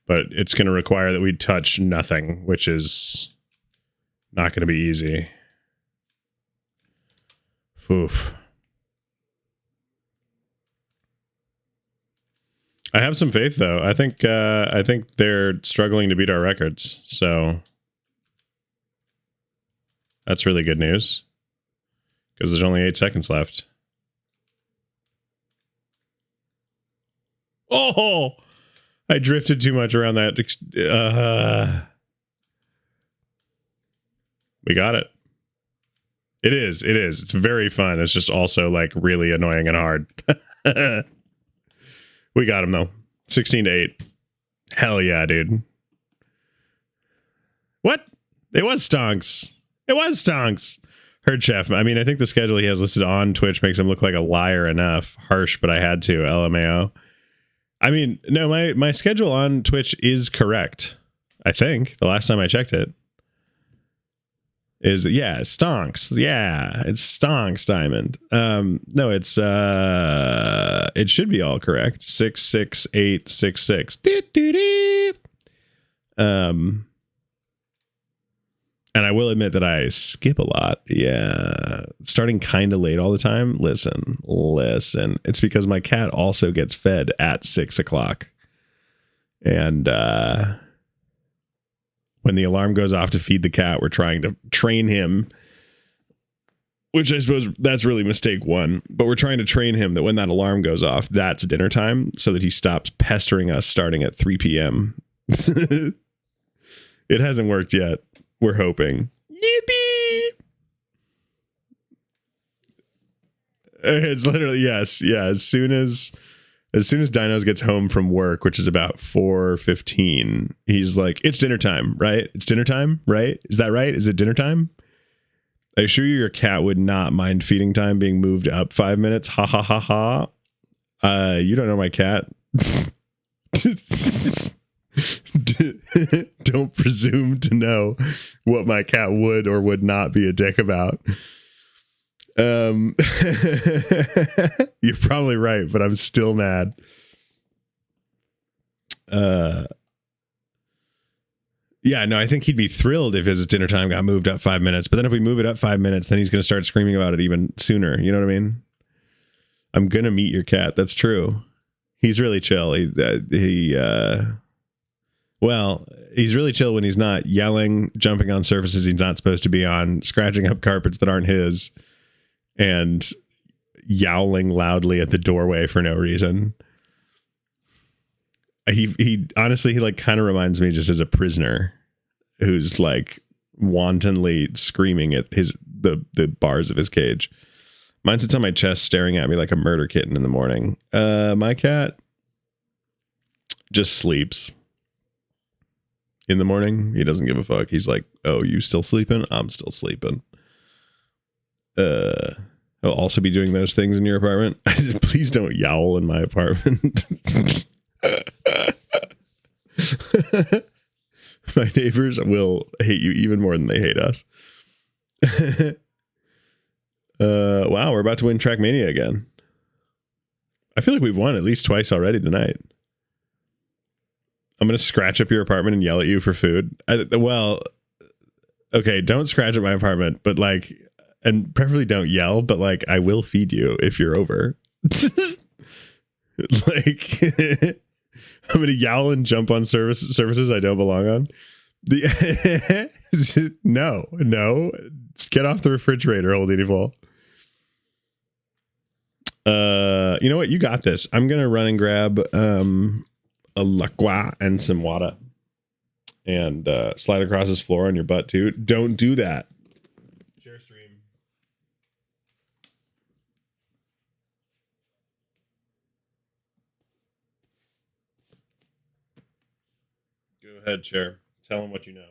But it's going to require that we touch nothing, which is not going to be easy. Oof. I have some faith, though. I think they're struggling to beat our records, so that's really good news. Because there's only 8 seconds left. Oh! I drifted too much around that. We got it. It is. It's very fun. It's just also, like, really annoying and hard. We got him, though. 16-8. Hell yeah, dude. What? It was stonks. Herd Chef. I mean, I think the schedule he has listed on Twitch makes him look like a liar enough. Harsh, but I had to. LMAO. I mean, no, my schedule on Twitch is correct. I think. The last time I checked it. Stonks. Yeah, it's stonks, Diamond. No, it's it should be all correct. 66866. And I will admit that I skip a lot. Yeah. Starting kind of late all the time. Listen. It's because my cat also gets fed at 6 o'clock. And when the alarm goes off to feed the cat, we're trying to train him, which I suppose that's really mistake one. But we're trying to train him that when that alarm goes off, that's dinner time so that he stops pestering us starting at 3 p.m. It hasn't worked yet. We're hoping. Yippee! It's literally, yes. Yeah, as soon as Dinos gets home from work, which is about 4:15, he's like, it's dinner time, right? It's dinner time, right? Is that right? Is it dinner time? I assure you your cat would not mind feeding time being moved up 5 minutes. Ha ha ha ha. You don't know my cat. Don't presume to know what my cat would or would not be a dick about. You're probably right, but I'm still mad. Yeah, no, I think he'd be thrilled if his dinner time got moved up 5 minutes. But then if we move it up 5 minutes, then he's going to start screaming about it even sooner. You know what I mean? I'm going to meet your cat. That's true. He's really chill. Well, he's really chill when he's not yelling, jumping on surfaces he's not supposed to be on, scratching up carpets that aren't his, and yowling loudly at the doorway for no reason. He honestly, he like kind of reminds me just as a prisoner who's like wantonly screaming at the bars of his cage. Mine sits on my chest staring at me like a murder kitten in the morning. My cat just sleeps. In the morning, he doesn't give a fuck. He's like, oh, you still sleeping? I'm still sleeping. I'll also be doing those things in your apartment. Please don't yowl in my apartment. My neighbors will hate you even more than they hate us. Wow, we're about to win Trackmania again. I feel like we've won at least twice already tonight. I'm going to scratch up your apartment and yell at you for food. Well, okay, don't scratch up my apartment, but like, and preferably don't yell, but like, I will feed you if you're over. Like, I'm going to yowl and jump on surfaces I don't belong on. No, just get off the refrigerator, Old Evil. You know what? You got this. I'm going to run and grab, a laqua and some water and slide across this floor on your butt too. Don't do that. Share stream. Go ahead, Chair. Tell him what you know.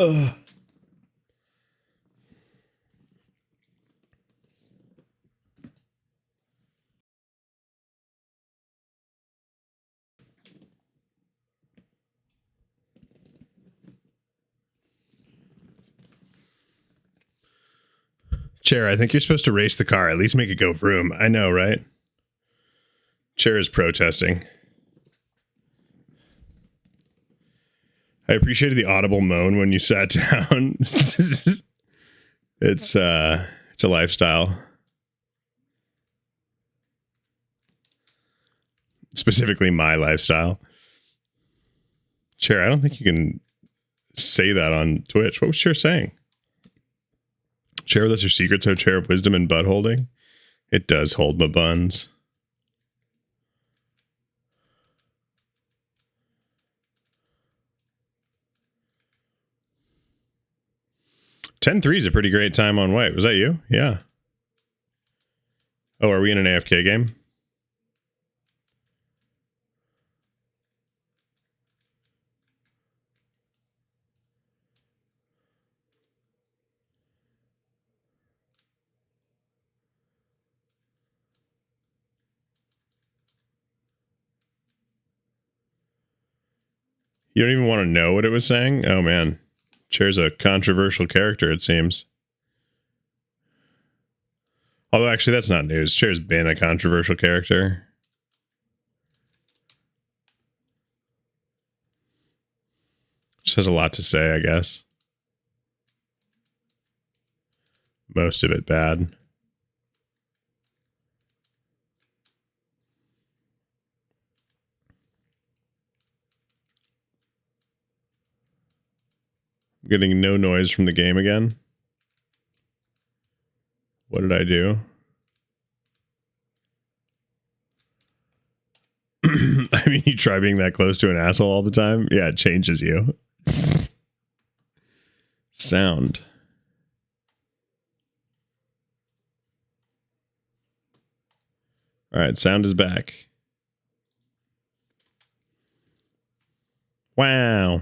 Ugh. Chair, I think you're supposed to race the car. At least make it go vroom. I know, right? Chair is protesting. I appreciated the audible moan when you sat down. It's a lifestyle. Specifically my lifestyle. Chair, I don't think you can say that on Twitch. What was Chair saying? Share with us your secrets, our chair of wisdom and butt holding. It does hold my buns. $10-3 is a pretty great time on white. Was that you? Yeah. Oh, are we in an AFK game? You don't even want to know what it was saying? Oh, man. Chair's a controversial character, it seems. Although, actually, that's not news. Chair's been a controversial character. Just has a lot to say, I guess. Most of it bad. I'm getting no noise from the game again. What did I do? I mean, you try being that close to an asshole all the time? Yeah, it changes you. Sound. All right, sound is back. Wow.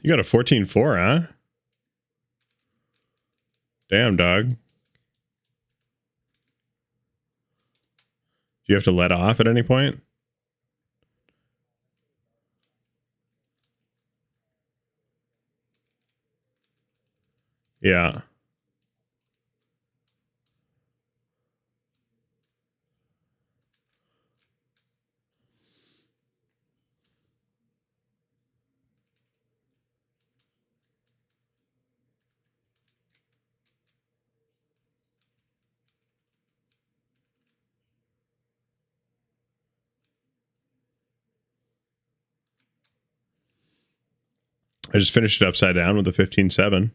You got a 14-4, huh? Damn, dog. Do you have to let off at any point? Yeah. I just finished it upside down with a 15-7.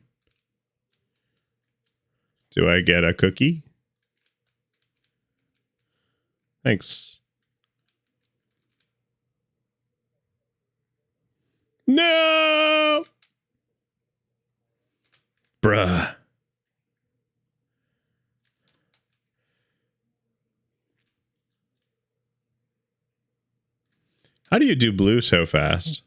Do I get a cookie? Thanks. No! Bruh. How do you do blue so fast?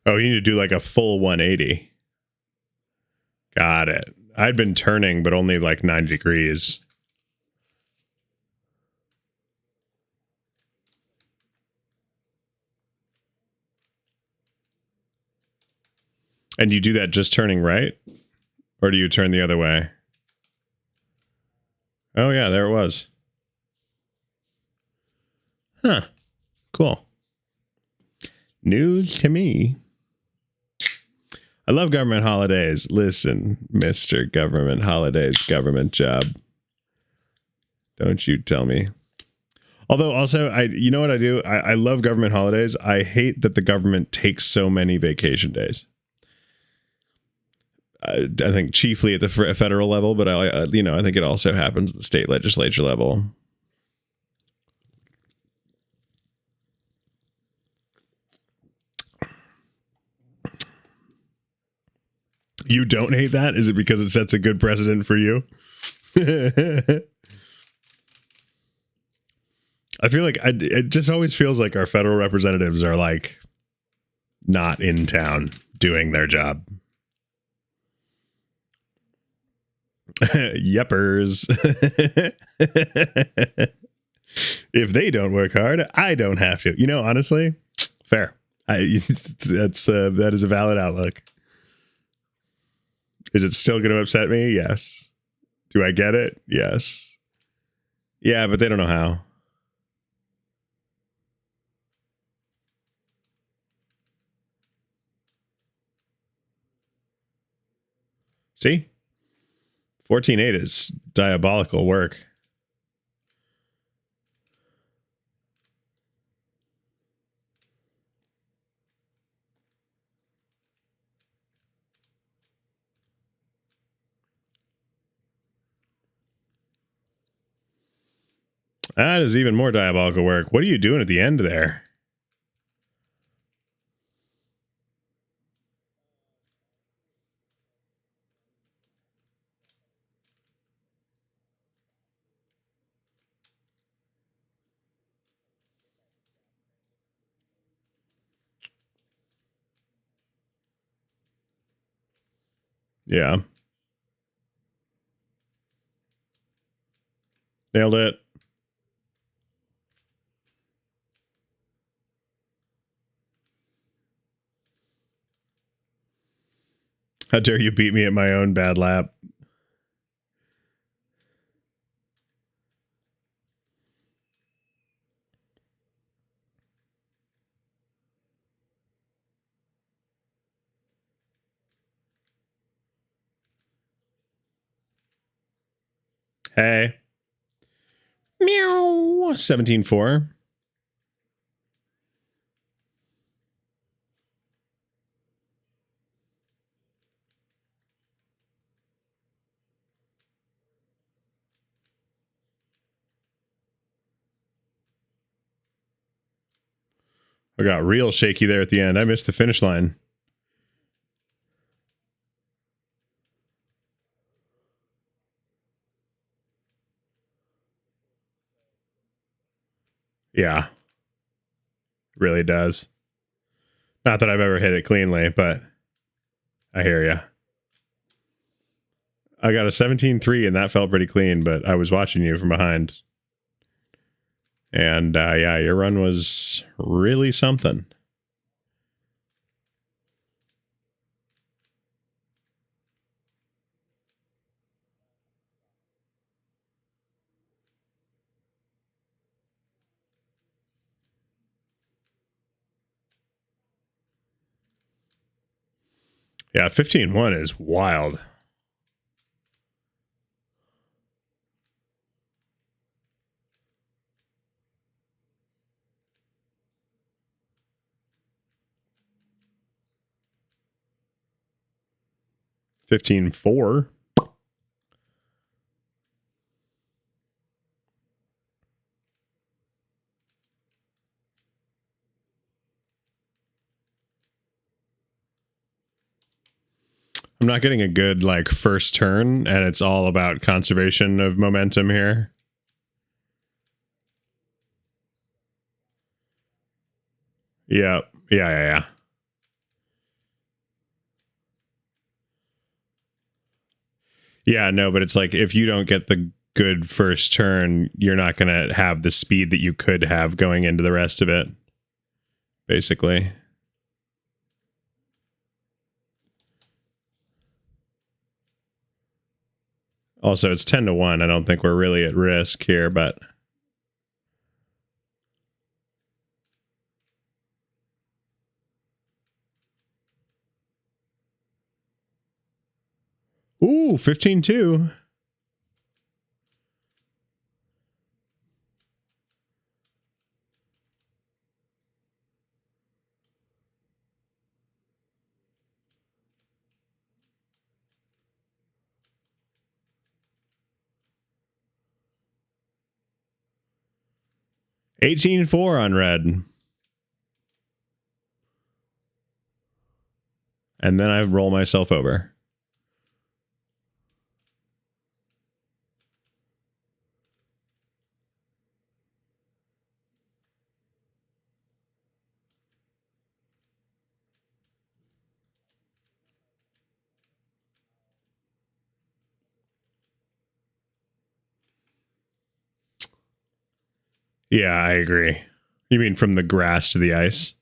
Oh, you need to do like a full 180. Got it. I'd been turning, but only like 90 degrees. And you do that just turning right? Or do you turn the other way? Oh, yeah, there it was. Huh. Cool. News to me. I love government holidays. Listen, Mr. Government Holidays, government job. Don't you tell me. Although also, you know what I do? I love government holidays. I hate that the government takes so many vacation days. I think chiefly at the federal level, but I think it also happens at the state legislature level. You don't hate that? Is it because it sets a good precedent for you? I feel like it just always feels like our federal representatives are like not in town doing their job. Yuppers. If they don't work hard, I don't have to. You know, honestly, fair. That is a valid outlook. Is it still going to upset me? Yes. Do I get it? Yes. Yeah, but they don't know how. See? 14.8 is diabolical work. That is even more diabolical work. What are you doing at the end there? Yeah. Nailed it. How dare you beat me at my own bad lap? Hey. Meow. 17.4. I got real shaky there at the end. I missed the finish line. Yeah. Really does. Not that I've ever hit it cleanly, but I hear ya. I got a 17.3 and that felt pretty clean, but I was watching you from behind. And yeah, your run was really something. Yeah, 15.1 is wild. $15.4. I'm not getting a good like first turn, and it's all about conservation of momentum here. Yeah. Yeah, no, but it's like if you don't get the good first turn, you're not going to have the speed that you could have going into the rest of it, basically. Also, it's 10-1. I don't think we're really at risk here, but... Ooh, 15-2. 18-4 on red. And then I roll myself over. Yeah, I agree. You mean from the grass to the ice?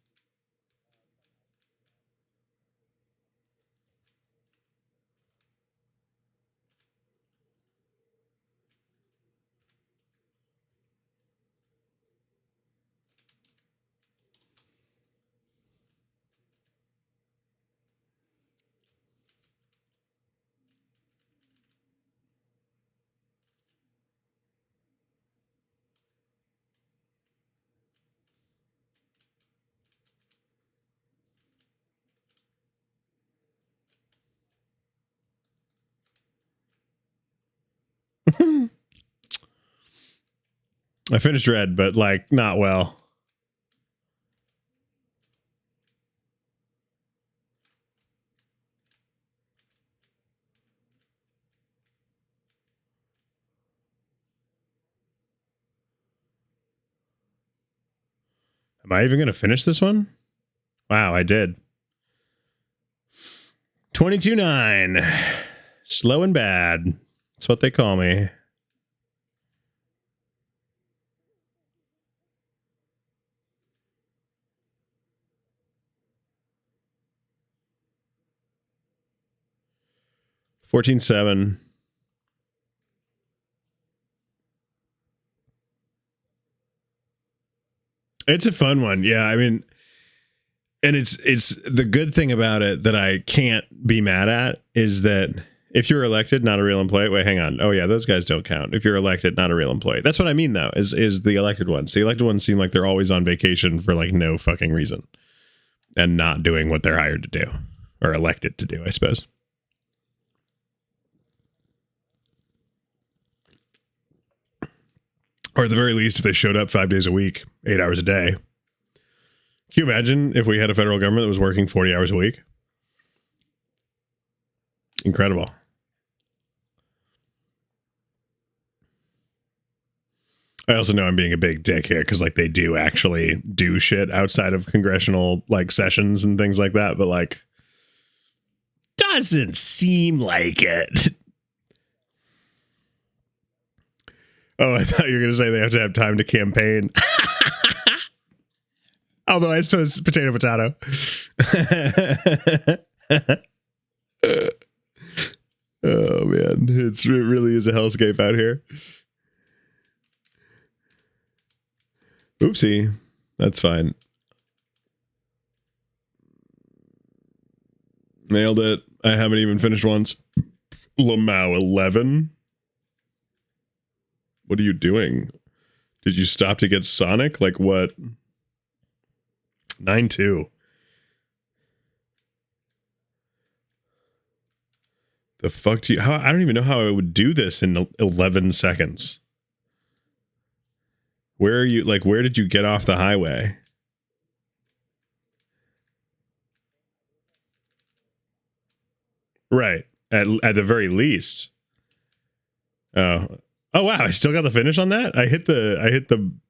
I finished red, but like not well. Am I even going to finish this one? Wow, I did. 22-9. Slow and bad. That's what they call me. $14-7. It's a fun one. Yeah, I mean, and it's the good thing about it that I can't be mad at is that if you're elected, not a real employee. Wait, hang on. Oh yeah, those guys don't count. If you're elected, not a real employee. That's what I mean though, is the elected ones. The elected ones seem like they're always on vacation for like no fucking reason and not doing what they're hired to do or elected to do, I suppose. Or at the very least, if they showed up 5 days a week, 8 hours a day. Can you imagine if we had a federal government that was working 40 hours a week? Incredible. I also know I'm being a big dick here because like they do actually do shit outside of congressional like sessions and things like that, but like doesn't seem like it. Oh, I thought you were going to say they have time to campaign. Although I suppose potato. Oh man, it really is a hellscape out here. Oopsie, that's fine. Nailed it. I haven't even finished once. Meow 11. What are you doing? Did you stop to get Sonic? Like what? 9-2. The fuck do you? How? I don't even know how I would do this in 11 seconds. Where are you? Like, where did you get off the highway? Right. At the very least. Oh. Oh wow! I still got the finish on that. I hit the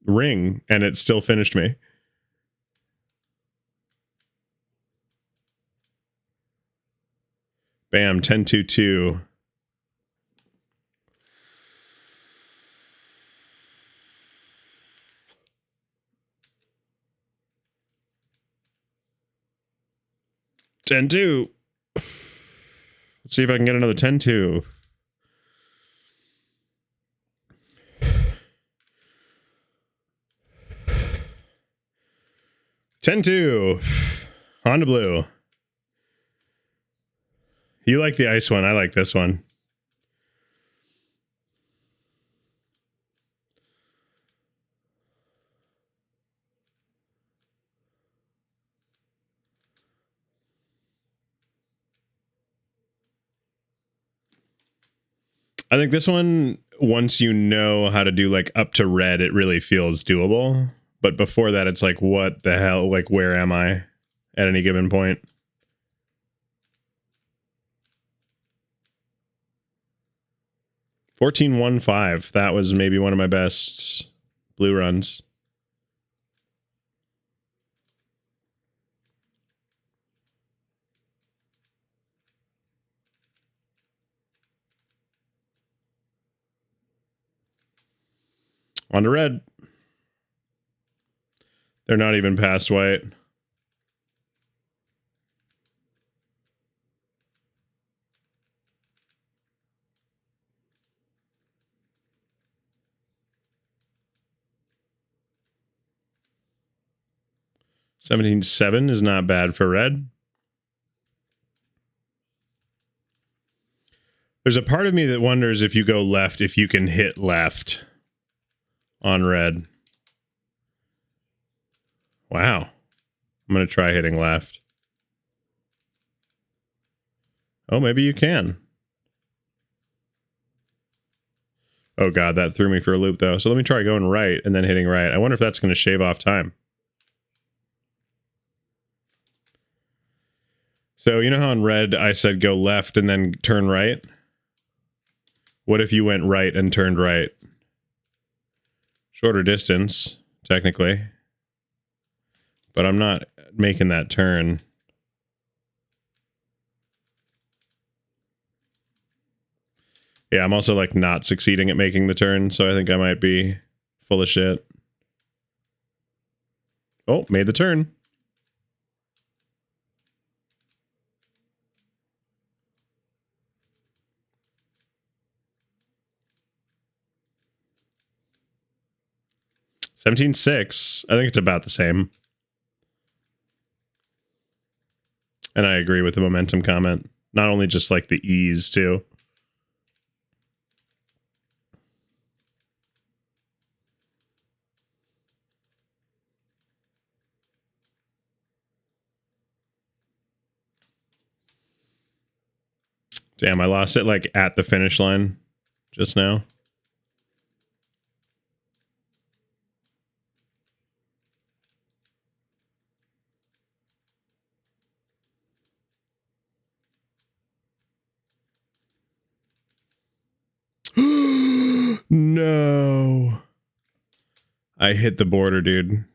ring and it still finished me. Bam! 10-2-2. Ten two. Let's see if I can get another 10-2. $10-2. Honda Blue. You like the ice one. I like this one. I think this one once you know how to do like up to red, it really feels doable. But before that, it's like, what the hell? Like, where am I at any given point? $14.15. That was maybe one of my best blue runs. On to red. They're not even past white. $17.7 is not bad for red. There's a part of me that wonders if you go left, if you can hit left on red. Wow. I'm going to try hitting left. Oh, maybe you can. Oh, God, that threw me for a loop, though. So let me try going right and then hitting right. I wonder if that's going to shave off time. So you know how in red I said go left and then turn right? What if you went right and turned right? Shorter distance, technically. But I'm not making that turn. Yeah, I'm also like not succeeding at making the turn, so I think I might be full of shit. Oh, made the turn. $17.6. I think it's about the same. And I agree with the momentum comment. Not only just like the ease, too. Damn, I lost it like at the finish line just now. No. I hit the border, dude.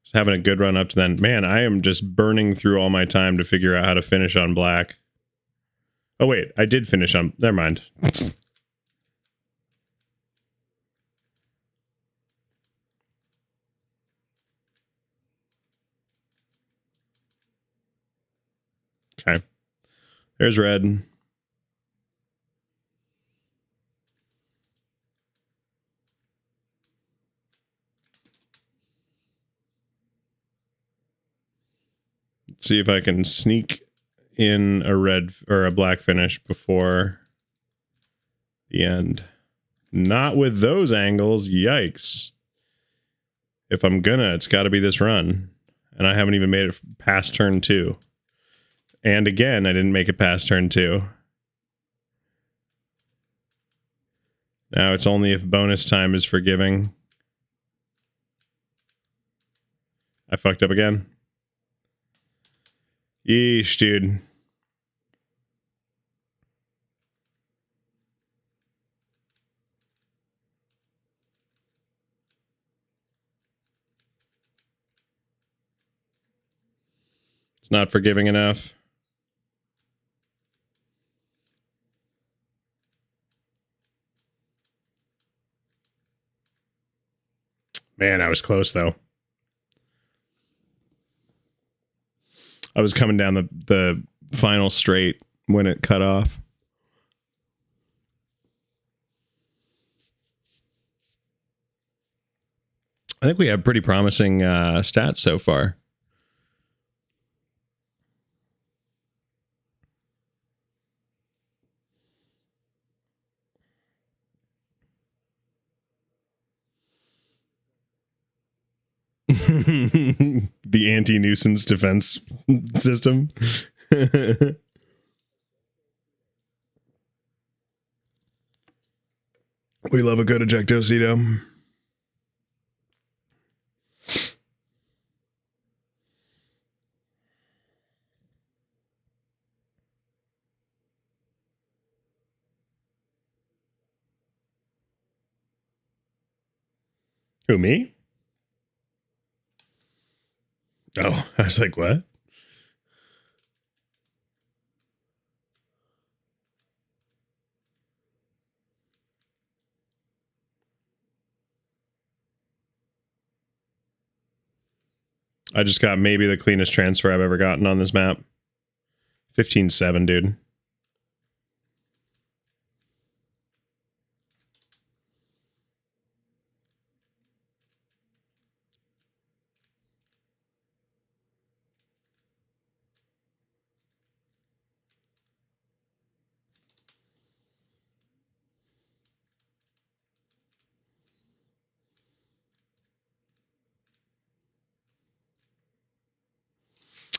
Just having a good run up to then. Man, I am just burning through all my time to figure out how to finish on black. Oh, wait. I did finish on... Never mind. Okay. There's red. Let's see if I can sneak in a red or a black finish before the end. Not with those angles. Yikes. If I'm gonna, it's got to be this run. And I haven't even made it past turn 2. And again, I didn't make it past turn 2. Now it's only if bonus time is forgiving. I fucked up again. Yeesh, dude. It's not forgiving enough. Man, I was close, though. I was coming down the final straight when it cut off. I think we have pretty promising stats so far. The anti-nuisance defense system. We love a good ejectocito. Who, me? Oh, I was like, what? I just got maybe the cleanest transfer I've ever gotten on this map. 15-7, dude.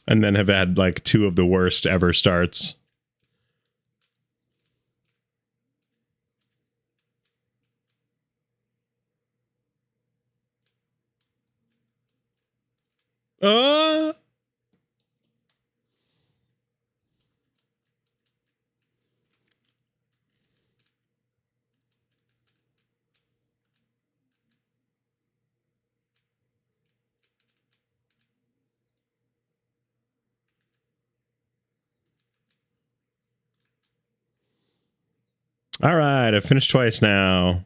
And then have had like 2 of the worst ever starts. All right, I've finished twice now.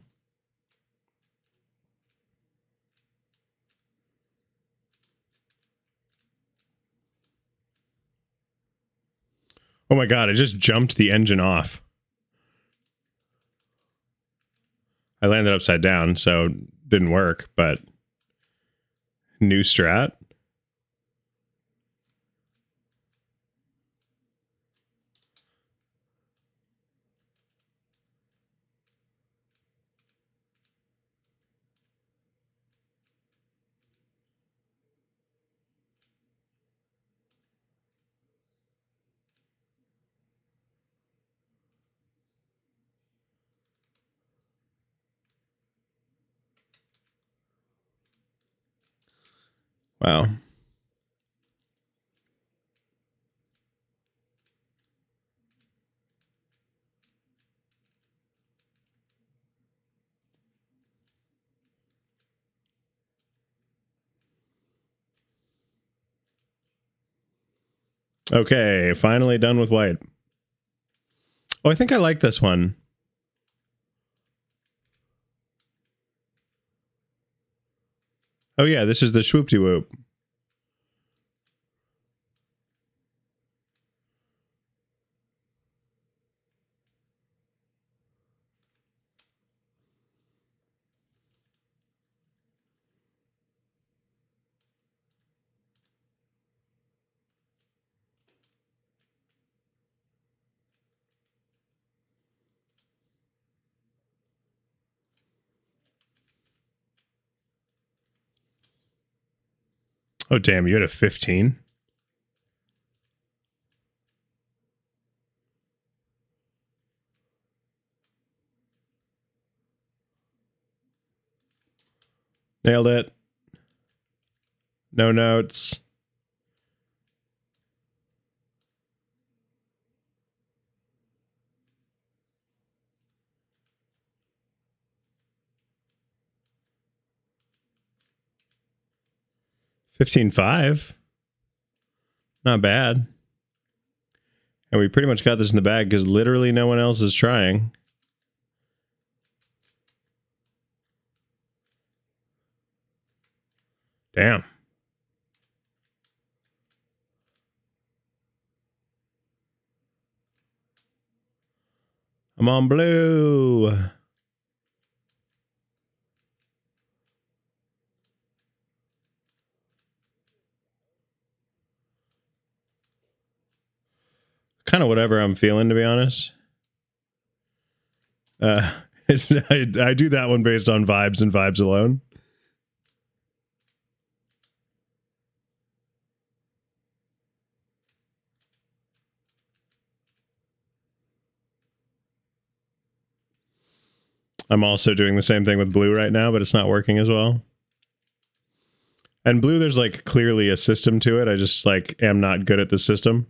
Oh my god, I just jumped the engine off. I landed upside down, so it didn't work, but new strat. Wow. Okay, finally done with white. Oh, I think I like this one. Oh yeah, this is the swoop-de-whoop. Oh damn, you had a 15? Nailed it. No notes. $15.5. Not bad. And we pretty much got this in the bag because literally no one else is trying. Damn. I'm on blue. Kind of whatever I'm feeling, to be honest. I do that one based on vibes and vibes alone. I'm also doing the same thing with blue right now, but it's not working as well. And blue, there's like clearly a system to it. I just like am not good at the system.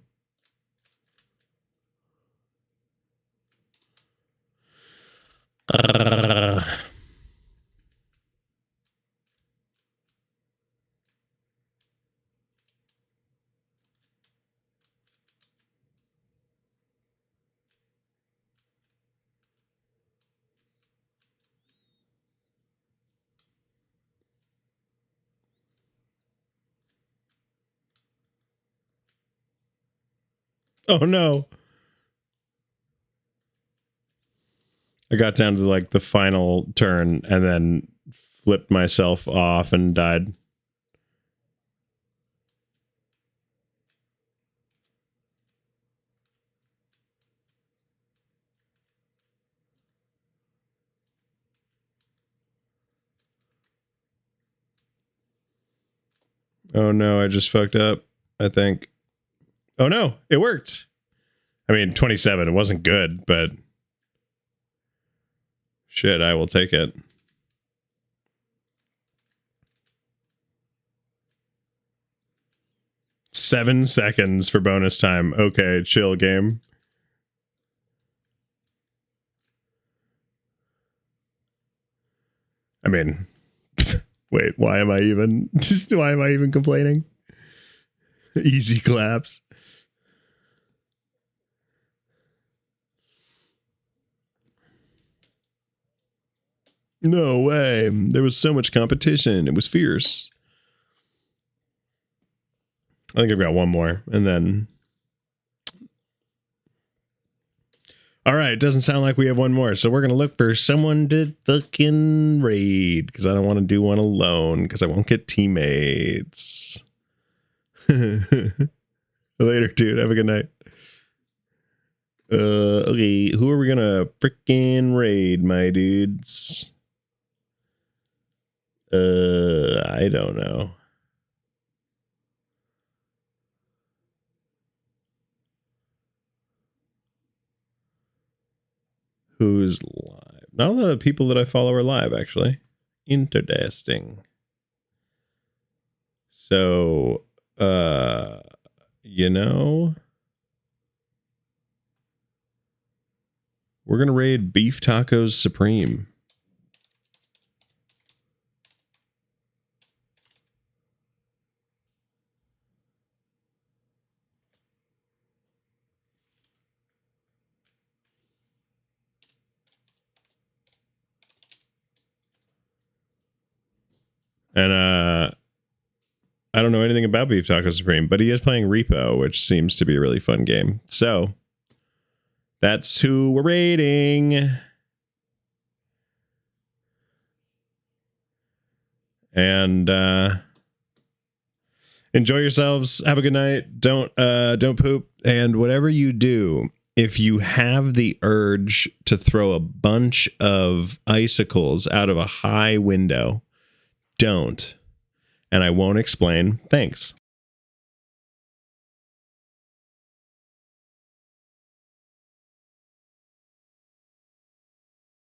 Oh no. I got down to like the final turn and then flipped myself off and died. Oh no, I just fucked up, I think. Oh no, it worked. I mean, 27, it wasn't good, but shit, I will take it. Seven seconds for bonus time. Okay, chill game. I mean, wait, why am I even complaining? Easy claps. No way. There was so much competition. It was fierce. I think I've got one more, and then... All right, doesn't sound like we have one more, so we're going to look for someone to fucking raid, because I don't want to do one alone, because I won't get teammates. Later, dude. Have a good night. Okay, who are we going to freaking raid, my dudes? I don't know. Who's live? Not a lot of people that I follow are live, actually. Interesting. So, you know, we're going to raid Beef Tacos Supreme. And I don't know anything about Beef Taco Supreme, but he is playing Repo, which seems to be a really fun game. So that's who we're raiding. And enjoy yourselves. Have a good night. Don't poop. And whatever you do, if you have the urge to throw a bunch of icicles out of a high window, don't. And I won't explain. Thanks.